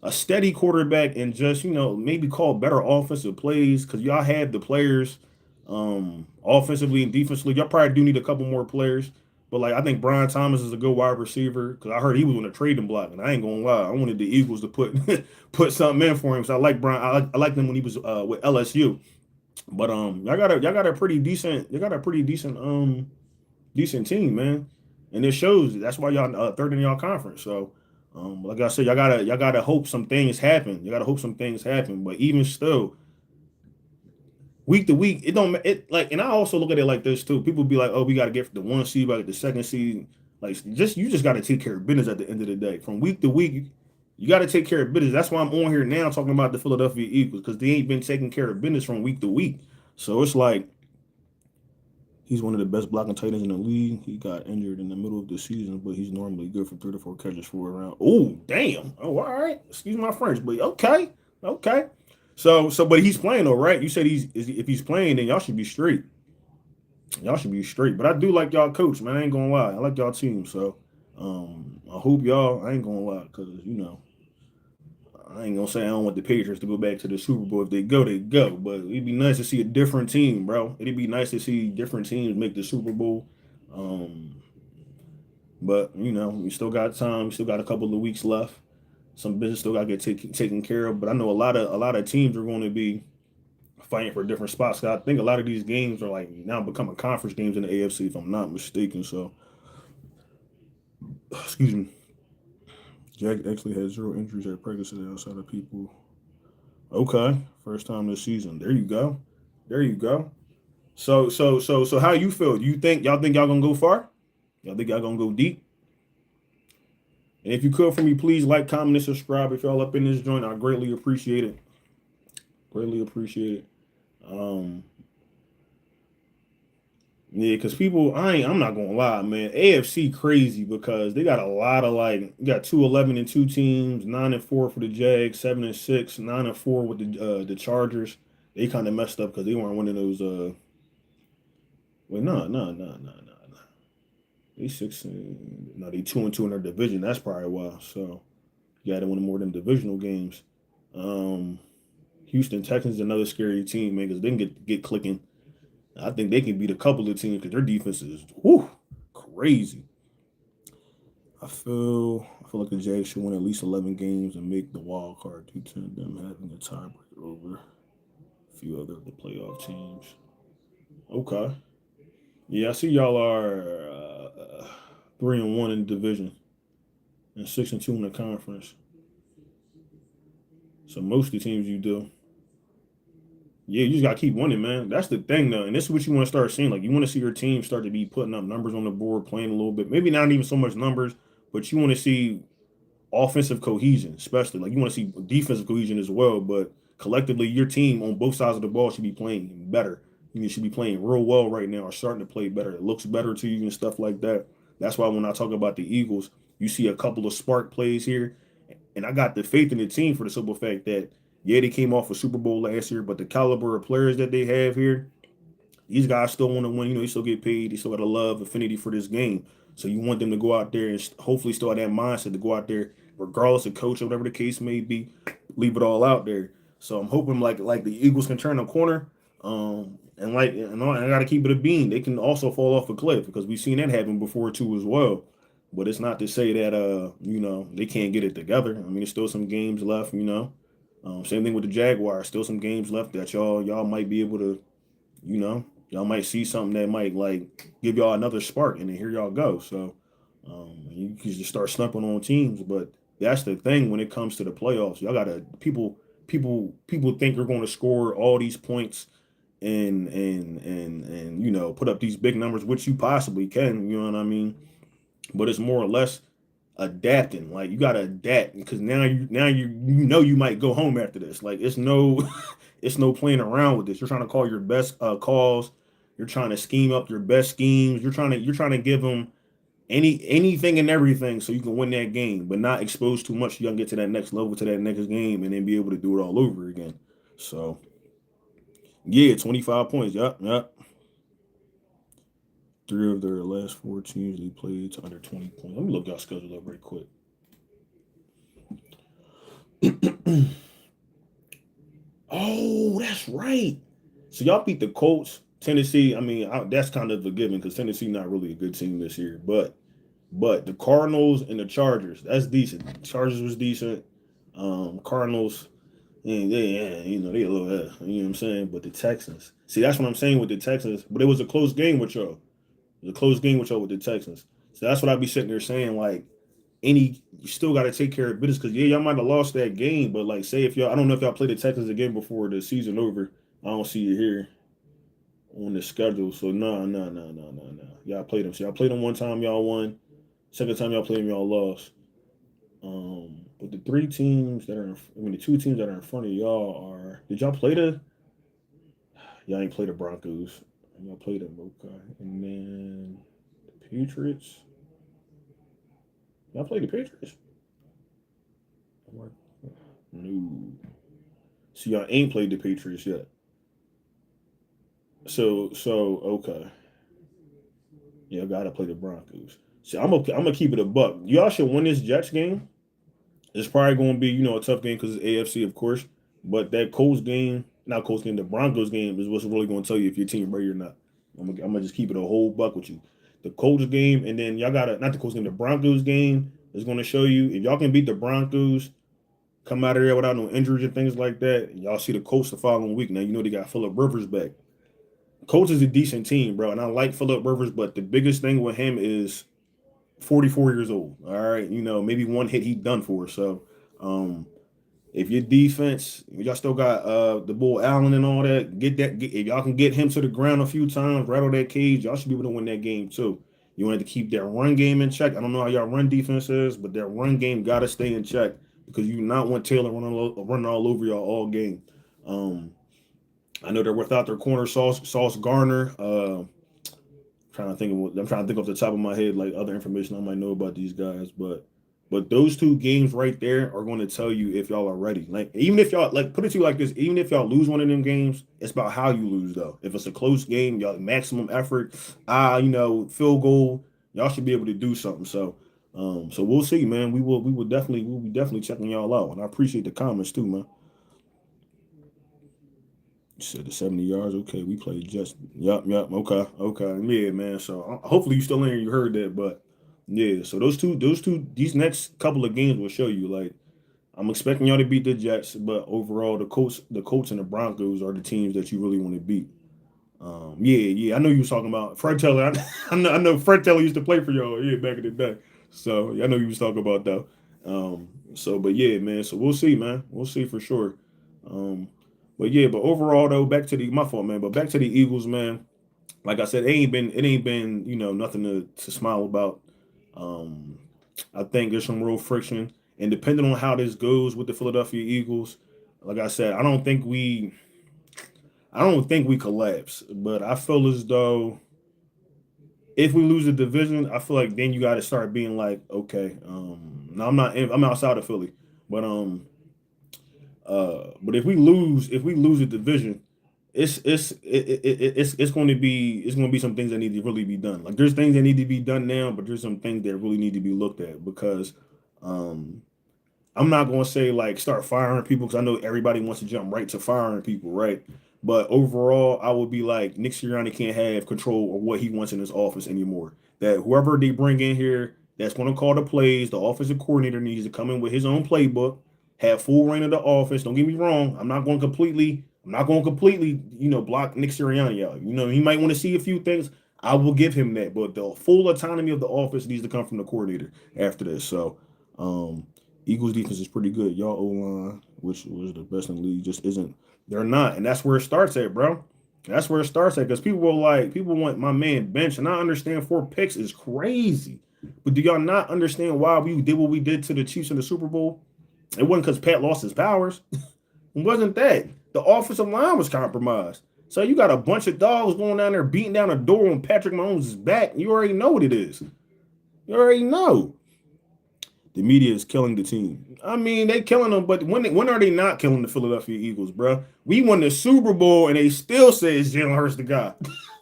a steady quarterback and just maybe call better offensive plays because y'all have the players offensively and defensively. Y'all probably do need a couple more players, but like I think Brian Thomas is a good wide receiver because I heard he was on a trading block, and I ain't gonna lie, I wanted the Eagles to put put something in for him. So I like Brian. I like him when he was with LSU. But y'all got a pretty decent decent team, man, and it shows. That's why y'all third in y'all conference. So. Like I said, y'all gotta hope some things happen. You gotta hope some things happen. But even still, week to week, it don't it like. And I also look at it like this too. People be like, "Oh, we gotta get the one seed, like the second seed." Like, you just gotta take care of business at the end of the day. From week to week, you gotta take care of business. That's why I'm on here now talking about the Philadelphia Eagles because they ain't been taking care of business from week to week. So it's like he's one of the best blocking tight ends in the league. He got injured in the middle of the season, but he's normally good for 3 to 4 catches for a round. Oh, damn. Oh, all right. Excuse my French, but okay. Okay. But he's playing though, right? You said if he's playing, then y'all should be straight. Y'all should be straight. But I do like y'all coach, man. I ain't gonna lie. I like y'all team. So I hope y'all, I ain't gonna lie, because I ain't gonna say I don't want the Patriots to go back to the Super Bowl. If they go, they go. But it'd be nice to see a different team, bro. It'd be nice to see different teams make the Super Bowl. Um, but we still got time. We still got a couple of weeks left. Some business still got to get taken care of. But I know a lot of teams are going to be fighting for different spots. 'Cause I think a lot of these games are like now becoming conference games in the AFC, if I'm not mistaken. So, excuse me. Jack actually had 0 injuries at practice today outside of people. Okay, first time this season. There you go. There you go. So how you feel? Y'all think y'all gonna go far? Y'all think y'all gonna go deep? And if you could for me, please like, comment, and subscribe if y'all up in this joint. I greatly appreciate it. Greatly appreciate it. Um, yeah, because people, I'm not gonna lie, man. AFC crazy because they got a lot of like, you got 2-11-2 teams, 9-4 for the Jags, 7-6, 9-4 with the Chargers. They kind of messed up because they weren't one of those. Wait, no. They 6. No, they 2-2 in their division. That's probably why. So you got to win more of them divisional games. Um, Houston Texans is another scary team, man, because they can get clicking. I think they can beat a couple of teams because their defense is crazy. I feel like the Jags should win at least 11 games and make the wild card due to them having a tiebreaker over a few other of the playoff teams. Okay. Yeah, I see y'all are 3-1 in the division and 6-2 in the conference. So most of the teams you do. Yeah, you just gotta keep winning, man. That's the thing, though, and this is what you want to start seeing. Like, you want to see your team start to be putting up numbers on the board, playing a little bit. Maybe not even so much numbers, but you want to see offensive cohesion, especially. Like, you want to see defensive cohesion as well. But collectively, your team on both sides of the ball should be playing better. You should be playing real well right now, or starting to play better. It looks better to you and stuff like that. That's why when I talk about the Eagles, you see a couple of spark plays here, and I got the faith in the team for the simple fact that yeah, they came off a Super Bowl last year, but the caliber of players that they have here, these guys still want to win. They still get paid. They still got a love affinity for this game. So you want them to go out there and hopefully still have that mindset to go out there, regardless of coach or whatever the case may be, leave it all out there. So I'm hoping like the Eagles can turn a corner. And I got to keep it a bean. They can also fall off a cliff because we've seen that happen before too as well. But it's not to say that they can't get it together. I mean, there's still some games left. Same thing with the Jaguars. Still some games left that y'all might be able to, y'all might see something that might like give y'all another spark, and then here y'all go. So you can just start slumping on teams, but that's the thing when it comes to the playoffs. Y'all gotta people think you're going to score all these points and put up these big numbers, which you possibly can. You know what I mean? But it's more or less adapting. Like you gotta adapt because now you might go home after this. Like it's no it's no playing around with this. You're trying to call your best calls. You're trying to scheme up your best schemes. You're trying to give them anything and everything so you can win that game, but not expose too much. So you can get to that next level, to that next game, and then be able to do it all over again. So yeah, 25 points. Yep. Three of their last four teams they played to under 20 points. Let me look y'all schedule up right quick. Oh, that's right. So y'all beat the Colts, Tennessee. I mean, that's kind of a given because Tennessee not really a good team this year. But the Cardinals and the Chargers, that's decent. Chargers was decent. Cardinals, yeah, they a little, you know what I'm saying. But the Texans, see, that's what I'm saying with the Texans. But it was a close game with y'all. It was a close game with y'all with the Texans. So that's what I be sitting there saying, like. you still got to take care of business because yeah, y'all might have lost that game, but like say if y'all, I don't know if y'all played the Texans again before the season over. I don't see it here on the schedule, so no. Y'all played them. So y'all played them one time, y'all won. Second time y'all played them, y'all lost. But the three teams that are, the two teams that are in front of y'all are. Did y'all play the? Y'all ain't play the Broncos. Y'all played them, okay. And then the Patriots. Y'all played the Patriots. No. See, y'all ain't played the Patriots yet. So okay. Yeah, gotta play the Broncos. See, I'm gonna keep it a buck. Y'all should win this Jets game. It's probably gonna be a tough game because it's AFC, of course. But that Colts game, not Colts game, the Broncos game is what's really gonna tell you if your team ready or not. I'm gonna just keep it a whole buck with you. The Colts game, and then y'all gotta not the Colts game, the Broncos game is gonna show you if y'all can beat the Broncos, come out of there without no injuries and things like that. Y'all see the Colts the following week. Now you know they got Phillip Rivers back. Colts is a decent team, bro, and I like Phillip Rivers, but the biggest thing with him is 44 years old. All right, maybe one hit he done for. So, if your defense, y'all still got the Bull Allen and all that, if y'all can get him to the ground a few times, rattle that cage, y'all should be able to win that game too. You want to keep that run game in check. I don't know how y'all run defense is, but that run game got to stay in check because you do not want Taylor running all over y'all all game. Um, I know they're without their corner Sauce Garner. I'm trying to think off the top of my head like other information I might know about these guys, but those two games right there are going to tell you if y'all are ready. Like even if y'all like put it to you like this, even if y'all lose one of them games, it's about how you lose though. If it's a close game, y'all maximum effort, field goal, y'all should be able to do something. So we'll see, man. We'll be definitely checking y'all out, and I appreciate the comments too, man. You said the 70 yards. Okay, we played just. Yep. Okay. Yeah, man. So hopefully you still in here. You heard that, but yeah. So these next couple of games will show you. Like I'm expecting y'all to beat the Jets, but overall the Colts and the Broncos are the teams that you really want to beat. Yeah. I know you was talking about Fred Taylor. I know Fred Taylor used to play for y'all. Yeah, back in the day. So yeah, I know you was talking about that. But yeah, man. So we'll see, man. We'll see for sure. Um, but overall though, back to the my fault, man. But back to the Eagles, man. Like I said, it ain't been nothing to smile about. Um, I think there's some real friction, and depending on how this goes with the Philadelphia Eagles, like I said, I don't think we collapse, but I feel as though if we lose the division, I feel like then you got to start being like, okay, no, I'm outside of Philly, but but if we lose the division, it's going to be some things that need to really be done. Like there's things that need to be done now, but there's some things that really need to be looked at because um I'm not going to say like start firing people because I know everybody wants to jump right to firing people, right? But overall, I would be like Nick Sirianni can't have control of what he wants in his office anymore. That whoever they bring in here that's going to call the plays, the offensive coordinator needs to come in with his own playbook, have full reign of the offense. Don't get me wrong, I'm not going to completely, block Nick Sirianni out. He might want to see a few things. I will give him that, but the full autonomy of the offense needs to come from the coordinator after this. So. Um, Eagles defense is pretty good. Y'all O line, which was the best in the league, just isn't. They're not, and that's where it starts at, bro. That's where it starts at because people want my man bench, and I understand 4 picks is crazy, but do y'all not understand why we did what we did to the Chiefs in the Super Bowl? It wasn't because Pat lost his powers. It wasn't that. The offensive line was compromised. So you got a bunch of dogs going down there beating down a door on Patrick Mahomes' back. You already know what it is. You already know. The media is killing the team. I mean, they killing them, but when are they not killing the Philadelphia Eagles, bro? We won the Super Bowl and they still say it's Jalen Hurts the guy.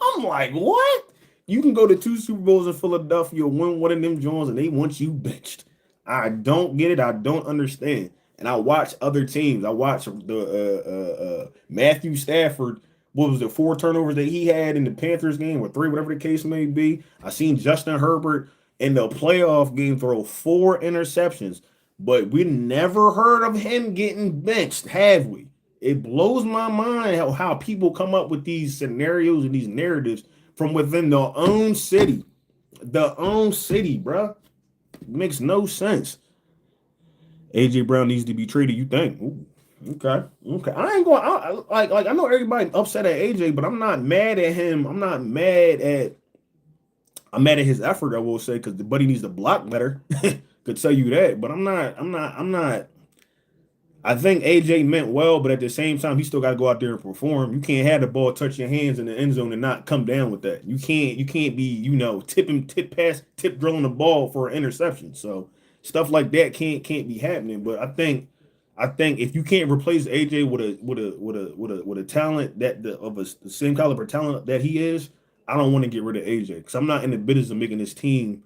I'm like, what? You can go to 2 Super Bowls in Philadelphia, win one of them Jones, and they want you benched. I don't get it. I don't understand. And I watch other teams. I watch the Matthew Stafford. What was it, 4 turnovers that he had in the Panthers game, or 3, whatever the case may be. I seen Justin Herbert in the playoff game throw 4 interceptions, but we never heard of him getting benched, have we? It blows my mind how people come up with these scenarios and these narratives from within their own city, bruh. Makes no sense. AJ Brown needs to be traded. You think? Ooh, okay, okay. I ain't going. Like I know everybody upset at AJ, but I'm not mad at him. I'm not mad at. I'm mad at his effort. I will say because the buddy needs to block better. Could tell you that, but I'm not. I'm not. I'm not. I think AJ meant well, but at the same time, he still got to go out there and perform. You can't have the ball touch your hands in the end zone and not come down with that. You can't. You can't be, tip drilling the ball for an interception. So stuff like that can't be happening. But I think if you can't replace AJ with a talent the same caliber talent that he is, I don't want to get rid of AJ because I'm not in the business of making this team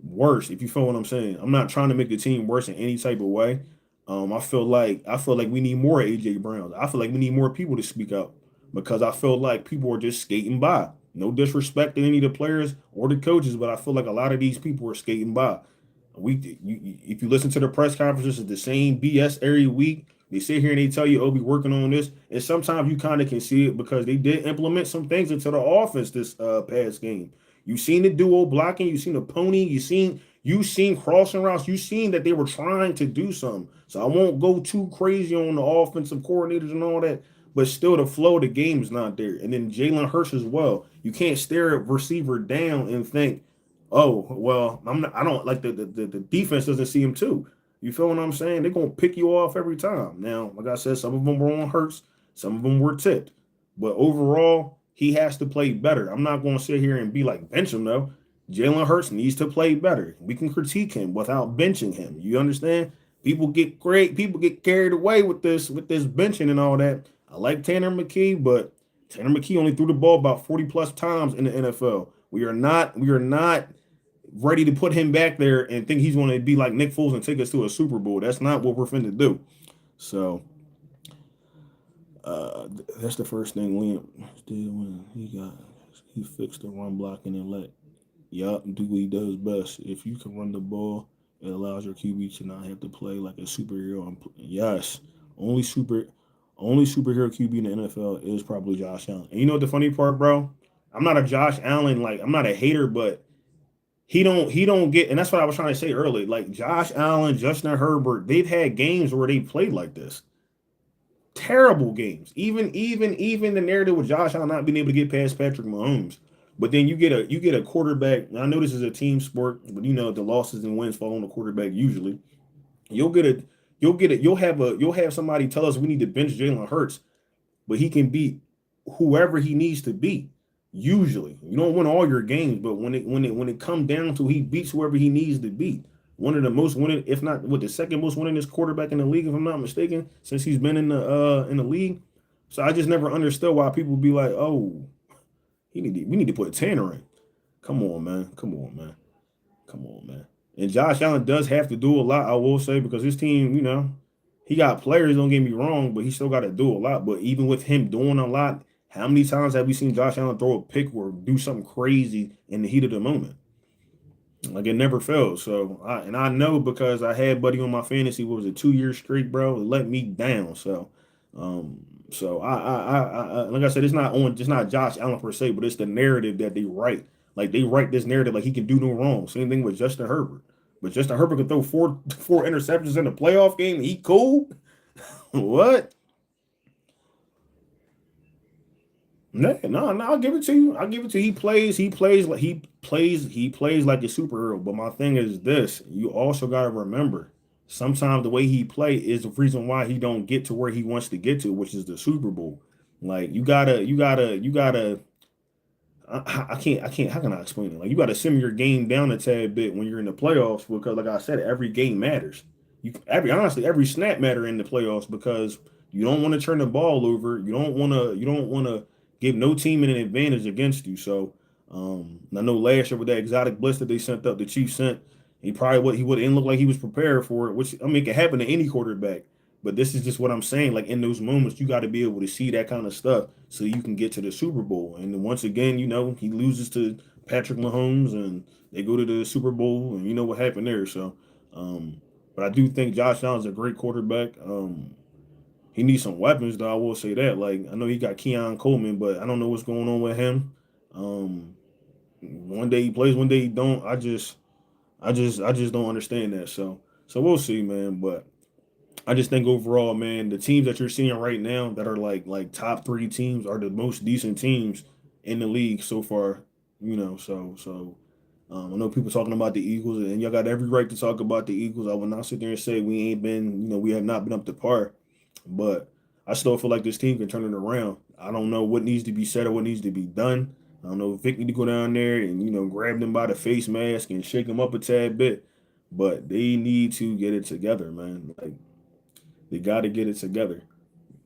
worse. If you feel what I'm saying, I'm not trying to make the team worse in any type of way. I feel like we need more AJ Browns. I feel like we need more people to speak out because I feel like people are just skating by. No disrespect to any of the players or the coaches, but I feel like a lot of these people are skating by. If you listen to the press conferences, it's the same BS every week. They sit here and they tell you, "Oh, we working on this," and sometimes you kind of can see it because they did implement some things into the offense this past game. You seen the duo blocking, you seen the pony, you seen crossing routes, you seen that they were trying to do something. So I won't go too crazy on the offensive coordinators and all that, but still the flow of the game is not there. And then Jalen Hurts as well. You can't stare a receiver down and think, oh, well, I don't like the defense doesn't see him too. You feel what I'm saying? They're gonna pick you off every time. Now, like I said, some of them were on Hurts, some of them were tipped. But overall, he has to play better. I'm not gonna sit here and be like bench him though. Jalen Hurts needs to play better. We can critique him without benching him. You understand? People get carried away with this benching and all that. I like Tanner McKee, but Tanner McKee only threw the ball about 40 plus times in the NFL. We are not ready to put him back there and think he's going to be like Nick Foles and take us to a Super Bowl. That's not what we're finna do. So that's the first thing Liam did when he fixed the run blocking and let Yup, do what he does best. If you can run the ball, it allows your QB to not have to play like a superhero. Yes, only super, only superhero QB in the NFL is probably Josh Allen. And you know what the funny part, bro? I'm not a Josh Allen like I'm not a hater, but he don't get. And that's what I was trying to say earlier. Like Josh Allen, Justin Herbert, they've had games where they played like this. Terrible games. Even the narrative with Josh Allen not being able to get past Patrick Mahomes. But then you get a quarterback. I know this is a team sport, but the losses and wins fall on the quarterback usually. You'll get a you'll have somebody tell us we need to bench Jalen Hurts, but he can beat whoever he needs to beat. Usually, you don't win all your games, but when it comes down to he beats whoever he needs to beat. One of the most winning, if not with the second most winningest quarterback in the league, if I'm not mistaken, since he's been in the league. So I just never understood why people be like, "Oh, we need to put a Tanner in." Come on, man. Come on, man. Come on, man. And Josh Allen does have to do a lot, I will say, because his team, he got players, don't get me wrong, but he still got to do a lot. But even with him doing a lot, how many times have we seen Josh Allen throw a pick or do something crazy in the heat of the moment? Like it never fails. I know because I had Buddy on my fantasy. What was it, 2 years straight, bro? It let me down. So like I said, it's not Josh Allen per se, but it's the narrative that they write. Like they write this narrative like he can do no wrong. Same thing with Justin Herbert. But Justin Herbert could throw four interceptions in a playoff game. He cool. What? No, no, no, I'll give it to you. I'll give it to you. He plays like a superhero. But my thing is this: you also gotta remember, sometimes the way he play is the reason why he don't get to where he wants to get to, which is the Super Bowl. Like you gotta. I can't. How can I explain it? Like you gotta sim your game down a tad bit when you're in the playoffs because, like I said, every game matters. Every snap matter in the playoffs because you don't want to turn the ball over. You don't want to give no team an advantage against you. So I know last year with that exotic blitz that they sent up, the Chiefs sent, he would didn't look like he was prepared for it. Which I mean, it can happen to any quarterback. But this is just what I'm saying. Like in those moments, you got to be able to see that kind of stuff so you can get to the Super Bowl. And then once again, he loses to Patrick Mahomes, and they go to the Super Bowl, and you know what happened there. So, um, but I do think Josh Allen's a great quarterback. He needs some weapons, though. I will say that. Like I know he got Keon Coleman, but I don't know what's going on with him. One day he plays, one day he don't. I just don't understand that. So we'll see, man. But I just think overall, man, the teams that you're seeing right now that are like top three teams are the most decent teams in the league so far. I know people talking about the Eagles, and y'all got every right to talk about the Eagles. I will not sit there and say we ain't been, we have not been up to par, but I still feel like this team can turn it around. I don't know what needs to be said or what needs to be done. I don't know if Vic need to go down there and grab them by the face mask and shake them up a tad bit, but they need to get it together, man. Like they got to get it together.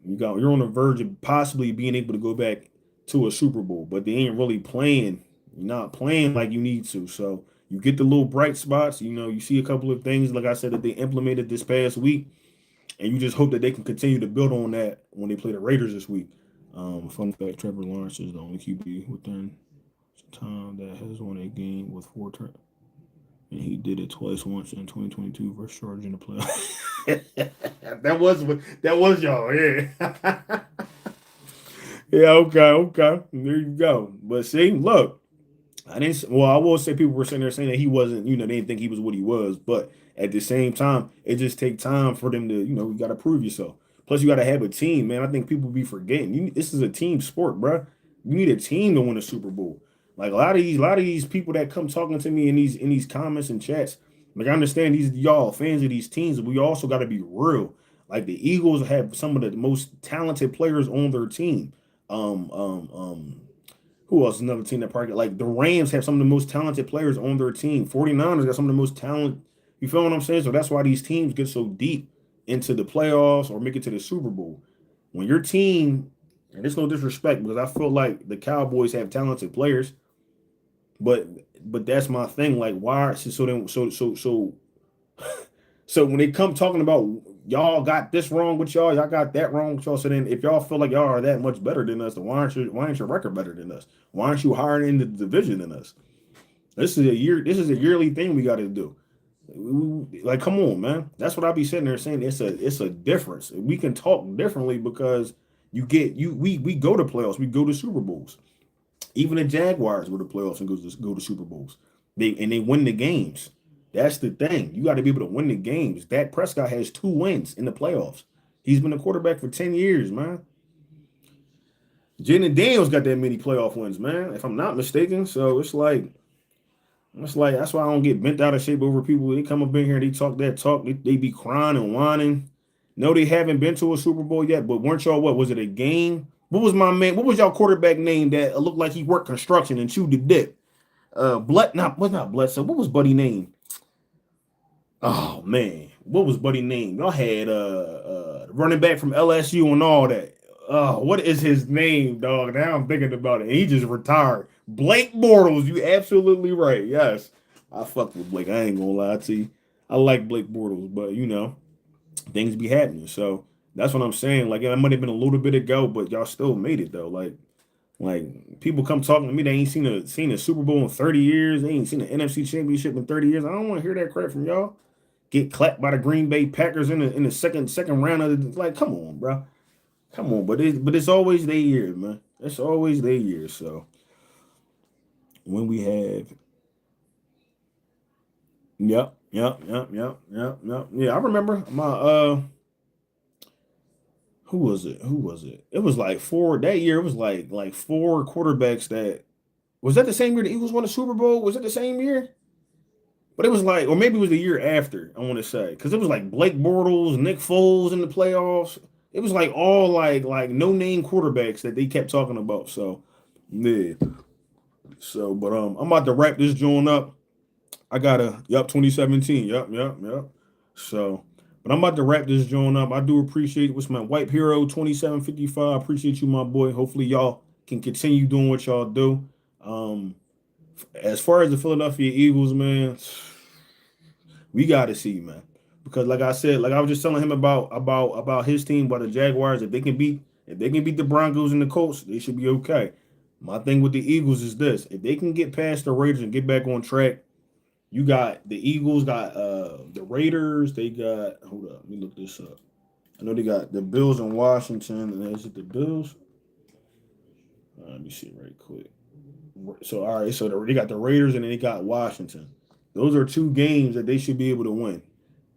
You're on the verge of possibly being able to go back to a Super Bowl, but they ain't really playing. You're not playing like you need to. So you get the little bright spots. You see a couple of things, like I said, that they implemented this past week, and you just hope that they can continue to build on that when they play the Raiders this week. Fun fact: Trevor Lawrence is the only QB within time that has won a game with four turn, and he did it twice, once in 2022 versus Chargers in the playoffs. that was y'all, yeah. Yeah, okay. There you go. But see, look, I didn't. Well, I will say people were sitting there saying that he wasn't. They didn't think he was what he was. But at the same time, it just take time for them to. You got to prove yourself. Plus, you got to have a team, man. I think people be forgetting. This is a team sport, bro. You need a team to win a Super Bowl. Like a lot of these people that come talking to me in these comments and chats. Like I understand these y'all fans of these teams, but we also got to be real. Like the Eagles have some of the most talented players on their team. Um, um, um, who else is another team that probably like the Rams have some of the most talented players on their team. 49ers got some of the most talent. You feel what I'm saying? So that's why these teams get so deep into the playoffs or make it to the Super Bowl. When your team, and it's no disrespect because I feel like the Cowboys have talented players, but that's my thing. Like why so then so when they come talking about y'all got this wrong with y'all got that wrong with y'all. So then if y'all feel like y'all are that much better than us, then why aren't your record better than us? Why aren't you higher in the division than us? This is a yearly thing we got to do. Like, come on, man. That's what I be sitting there saying. It's a difference. We can talk differently because we go to playoffs, we go to Super Bowls. Even the Jaguars go to playoffs and go to Super Bowls. They win the games. That's the thing. You got to be able to win the games. Dak Prescott has 2 wins in the playoffs. He's been a quarterback for 10 years, man. Jalen Daniels got that many playoff wins, man, if I'm not mistaken. So it's like that's why I don't get bent out of shape over people. They come up in here and they talk that talk. They be crying and whining. No, they haven't been to a Super Bowl yet, but weren't y'all what? Was it a game? What was my man? What was y'all quarterback name that looked like he worked construction and chewed the dick? Not Blood. So what was Buddy name? Oh man, what was Buddy name? Y'all had running back from LSU and all that. What is his name, dog? Now I'm thinking about it. He just retired. Blake Bortles. You absolutely right. Yes, I fucked with Blake. I ain't gonna lie to you. I like Blake Bortles, but things be happening. So that's what I'm saying. Like it might have been a little bit ago, but y'all still made it though. Like people come talking to me, they ain't seen a Super Bowl in 30 years. They ain't seen an NFC Championship in 30 years. I don't want to hear that crap from y'all. Get clapped by the Green Bay Packers in the second round of the like. Come on, bro. Come on. But it's always their year, man. It's always their year. So when we have, yep. Yeah, I remember my who was it? Who was it? It was like four that year. It was like four quarterbacks that was that the same year the Eagles won the Super Bowl? Was it the same year? But it was like, or maybe it was the year after, I want to say, because it was like Blake Bortles, Nick Foles in the playoffs. It was like all like no name quarterbacks that they kept talking about. So yeah. So, but I'm about to wrap this joint up. I got a 2017. Yep. So, but I'm about to wrap this joint up. I do appreciate what's my white hero 2755. Appreciate you, my boy. Hopefully y'all can continue doing what y'all do. Um, as far as the Philadelphia Eagles, man, we got to see, man. Because like I said, like I was just telling him about his team, about the Jaguars, if they can beat the Broncos and the Colts, they should be okay. My thing with the Eagles is this: if they can get past the Raiders and get back on track, you got the Eagles, got the Raiders, they got hold up, let me look this up. I know they got the Bills in Washington, and is it the Bills? Let me see right quick. So all right, so they got the Raiders and then they got Washington. Those are two games that they should be able to win.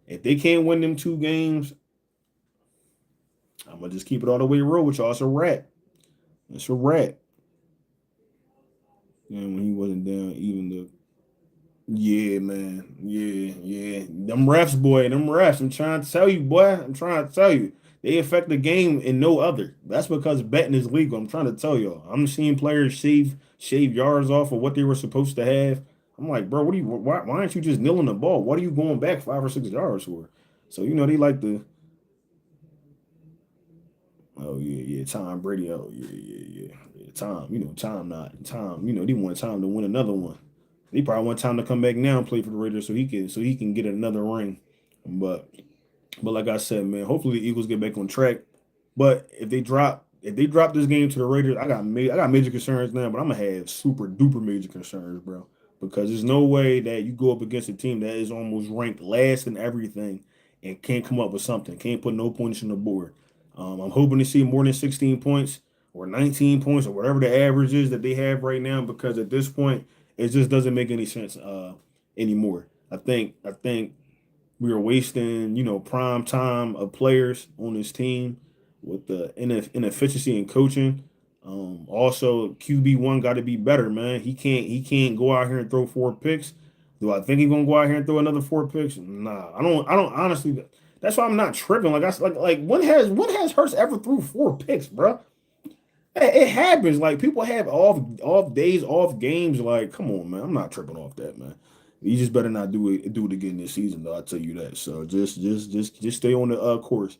If they can't win them two games, I'm gonna just keep it all the way real with y'all. It's a wrap. It's a wrap. And when he wasn't down, even the yeah, man. Yeah, yeah. Them refs, boy, them refs. I'm trying to tell you, boy. I'm trying to tell you. They affect the game and no other. That's because betting is legal. I'm trying to tell y'all. I'm seeing players shave yards off of what they were supposed to have. I'm like, bro, what are you why aren't you just kneeling the ball? What are you going back 5 or 6 yards for? So they like to oh yeah, yeah, Tom Brady. Oh yeah, yeah, yeah. Yeah, Tom, Tom not Tom, they want Tom to win another one. They probably want Tom to come back now and play for the Raiders so he can get another ring. But but like I said, man, hopefully the Eagles get back on track. But if they drop this game to the Raiders, I got major concerns now, but I'm gonna have super duper major concerns, bro. Because there's no way that you go up against a team that is almost ranked last in everything and can't come up with something, can't put no points on the board. I'm hoping to see more than 16 points or 19 points or whatever the average is that they have right now, because at this point it just doesn't make any sense anymore. I think we are wasting, prime time of players on this team with the inefficiency in coaching. Also, QB1 got to be better, man. He can't go out here and throw 4 picks. Do I think he's gonna go out here and throw another 4 picks? Nah, I don't honestly. That's why I'm not tripping. Like I like when has Hurts ever threw 4 picks, bro? It happens. Like people have off days, off games. Like, come on, man. I'm not tripping off that, man. You just better not do it again this season, though. I tell you that. So just stay on the course.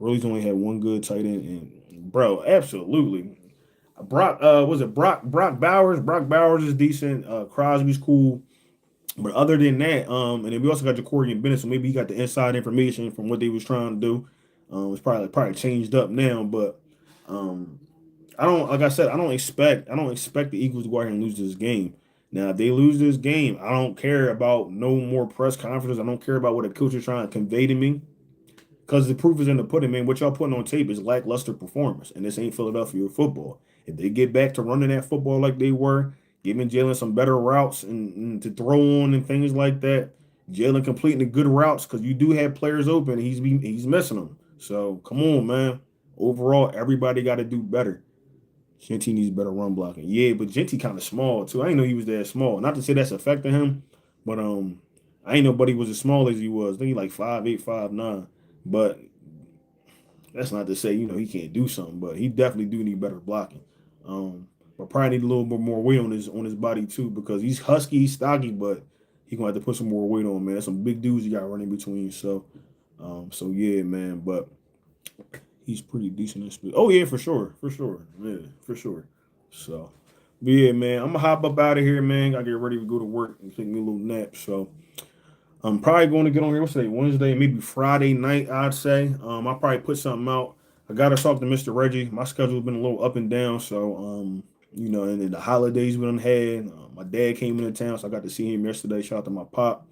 Rolly's only had one good tight end, and bro, absolutely. Brock, was it Brock Bowers? Brock Bowers is decent. Crosby's cool, but other than that, and then we also got Jacory and Bennett, so maybe he got the inside information from what they was trying to do. It's probably changed up now, but um, I don't like I said, I don't expect the Eagles to go out here and lose this game. Now, if they lose this game, I don't care about no more press conferences. I don't care about what a coach is trying to convey to me. Because the proof is in the pudding, man. What y'all putting on tape is lackluster performance, and this ain't Philadelphia football. If they get back to running that football like they were, giving Jalen some better routes and to throw on and things like that, Jalen completing the good routes because you do have players open, and he's missing them. So come on, man. Overall, everybody got to do better. Genty needs better run blocking. Yeah, but Genty kind of small too. I didn't know he was that small. Not to say that's affecting him, but I ain't know buddy was as small as he was. I think he like 5'8", 5'9". But that's not to say he can't do something. But he definitely do need better blocking. But probably need a little bit more weight on his body too, because he's husky, he's stocky, but he gonna have to put some more weight on, man. That's some big dudes he got running between. So yeah, man. But he's pretty decent in speed. Oh yeah, for sure, yeah, for sure. So, but yeah, man, I'm gonna hop up out of here, man. Gotta get ready to go to work and take me a little nap. So I'm probably going to get on here. What's today? Wednesday, maybe Friday night. I'd say. I'll probably put something out. I gotta talk to Mr. Reggie. My schedule's been a little up and down, so and then the holidays we done had. My dad came into town, so I got to see him yesterday. Shout out to my pop,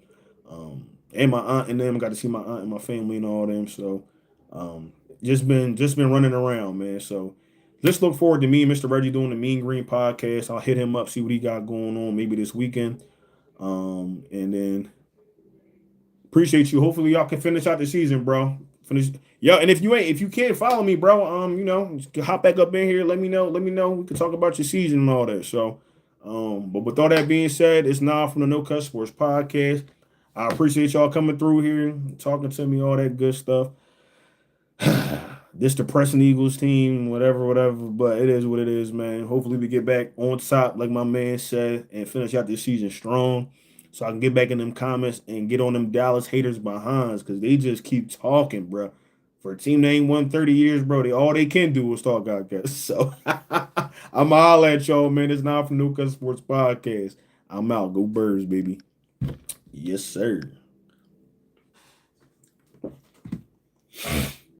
and my aunt and them. I got to see my aunt and my family and all them. So, um, just been running around, man. So, just look forward to me and Mr. Reggie doing the Mean Green podcast. I'll hit him up, see what he got going on, maybe this weekend. And then appreciate you. Hopefully y'all can finish out the season, bro. Finish. Yeah, and if you can't follow me, bro, hop back up in here. Let me know. Let me know. We can talk about your season and all that. So, but with all that being said, it's now from the No Cut Sports Podcast. I appreciate y'all coming through here, talking to me, all that good stuff. This depressing Eagles team, whatever. But it is what it is, man. Hopefully we get back on top, like my man said, and finish out this season strong, so I can get back in them comments and get on them Dallas haters behinds because they just keep talking, bro. For a team that ain't won 30 years, bro, all they can do is talk, I guess. So I'm holler at y'all, man. It's not from No Cut Sports Podcast. I'm out. Go Birds, baby. Yes, sir.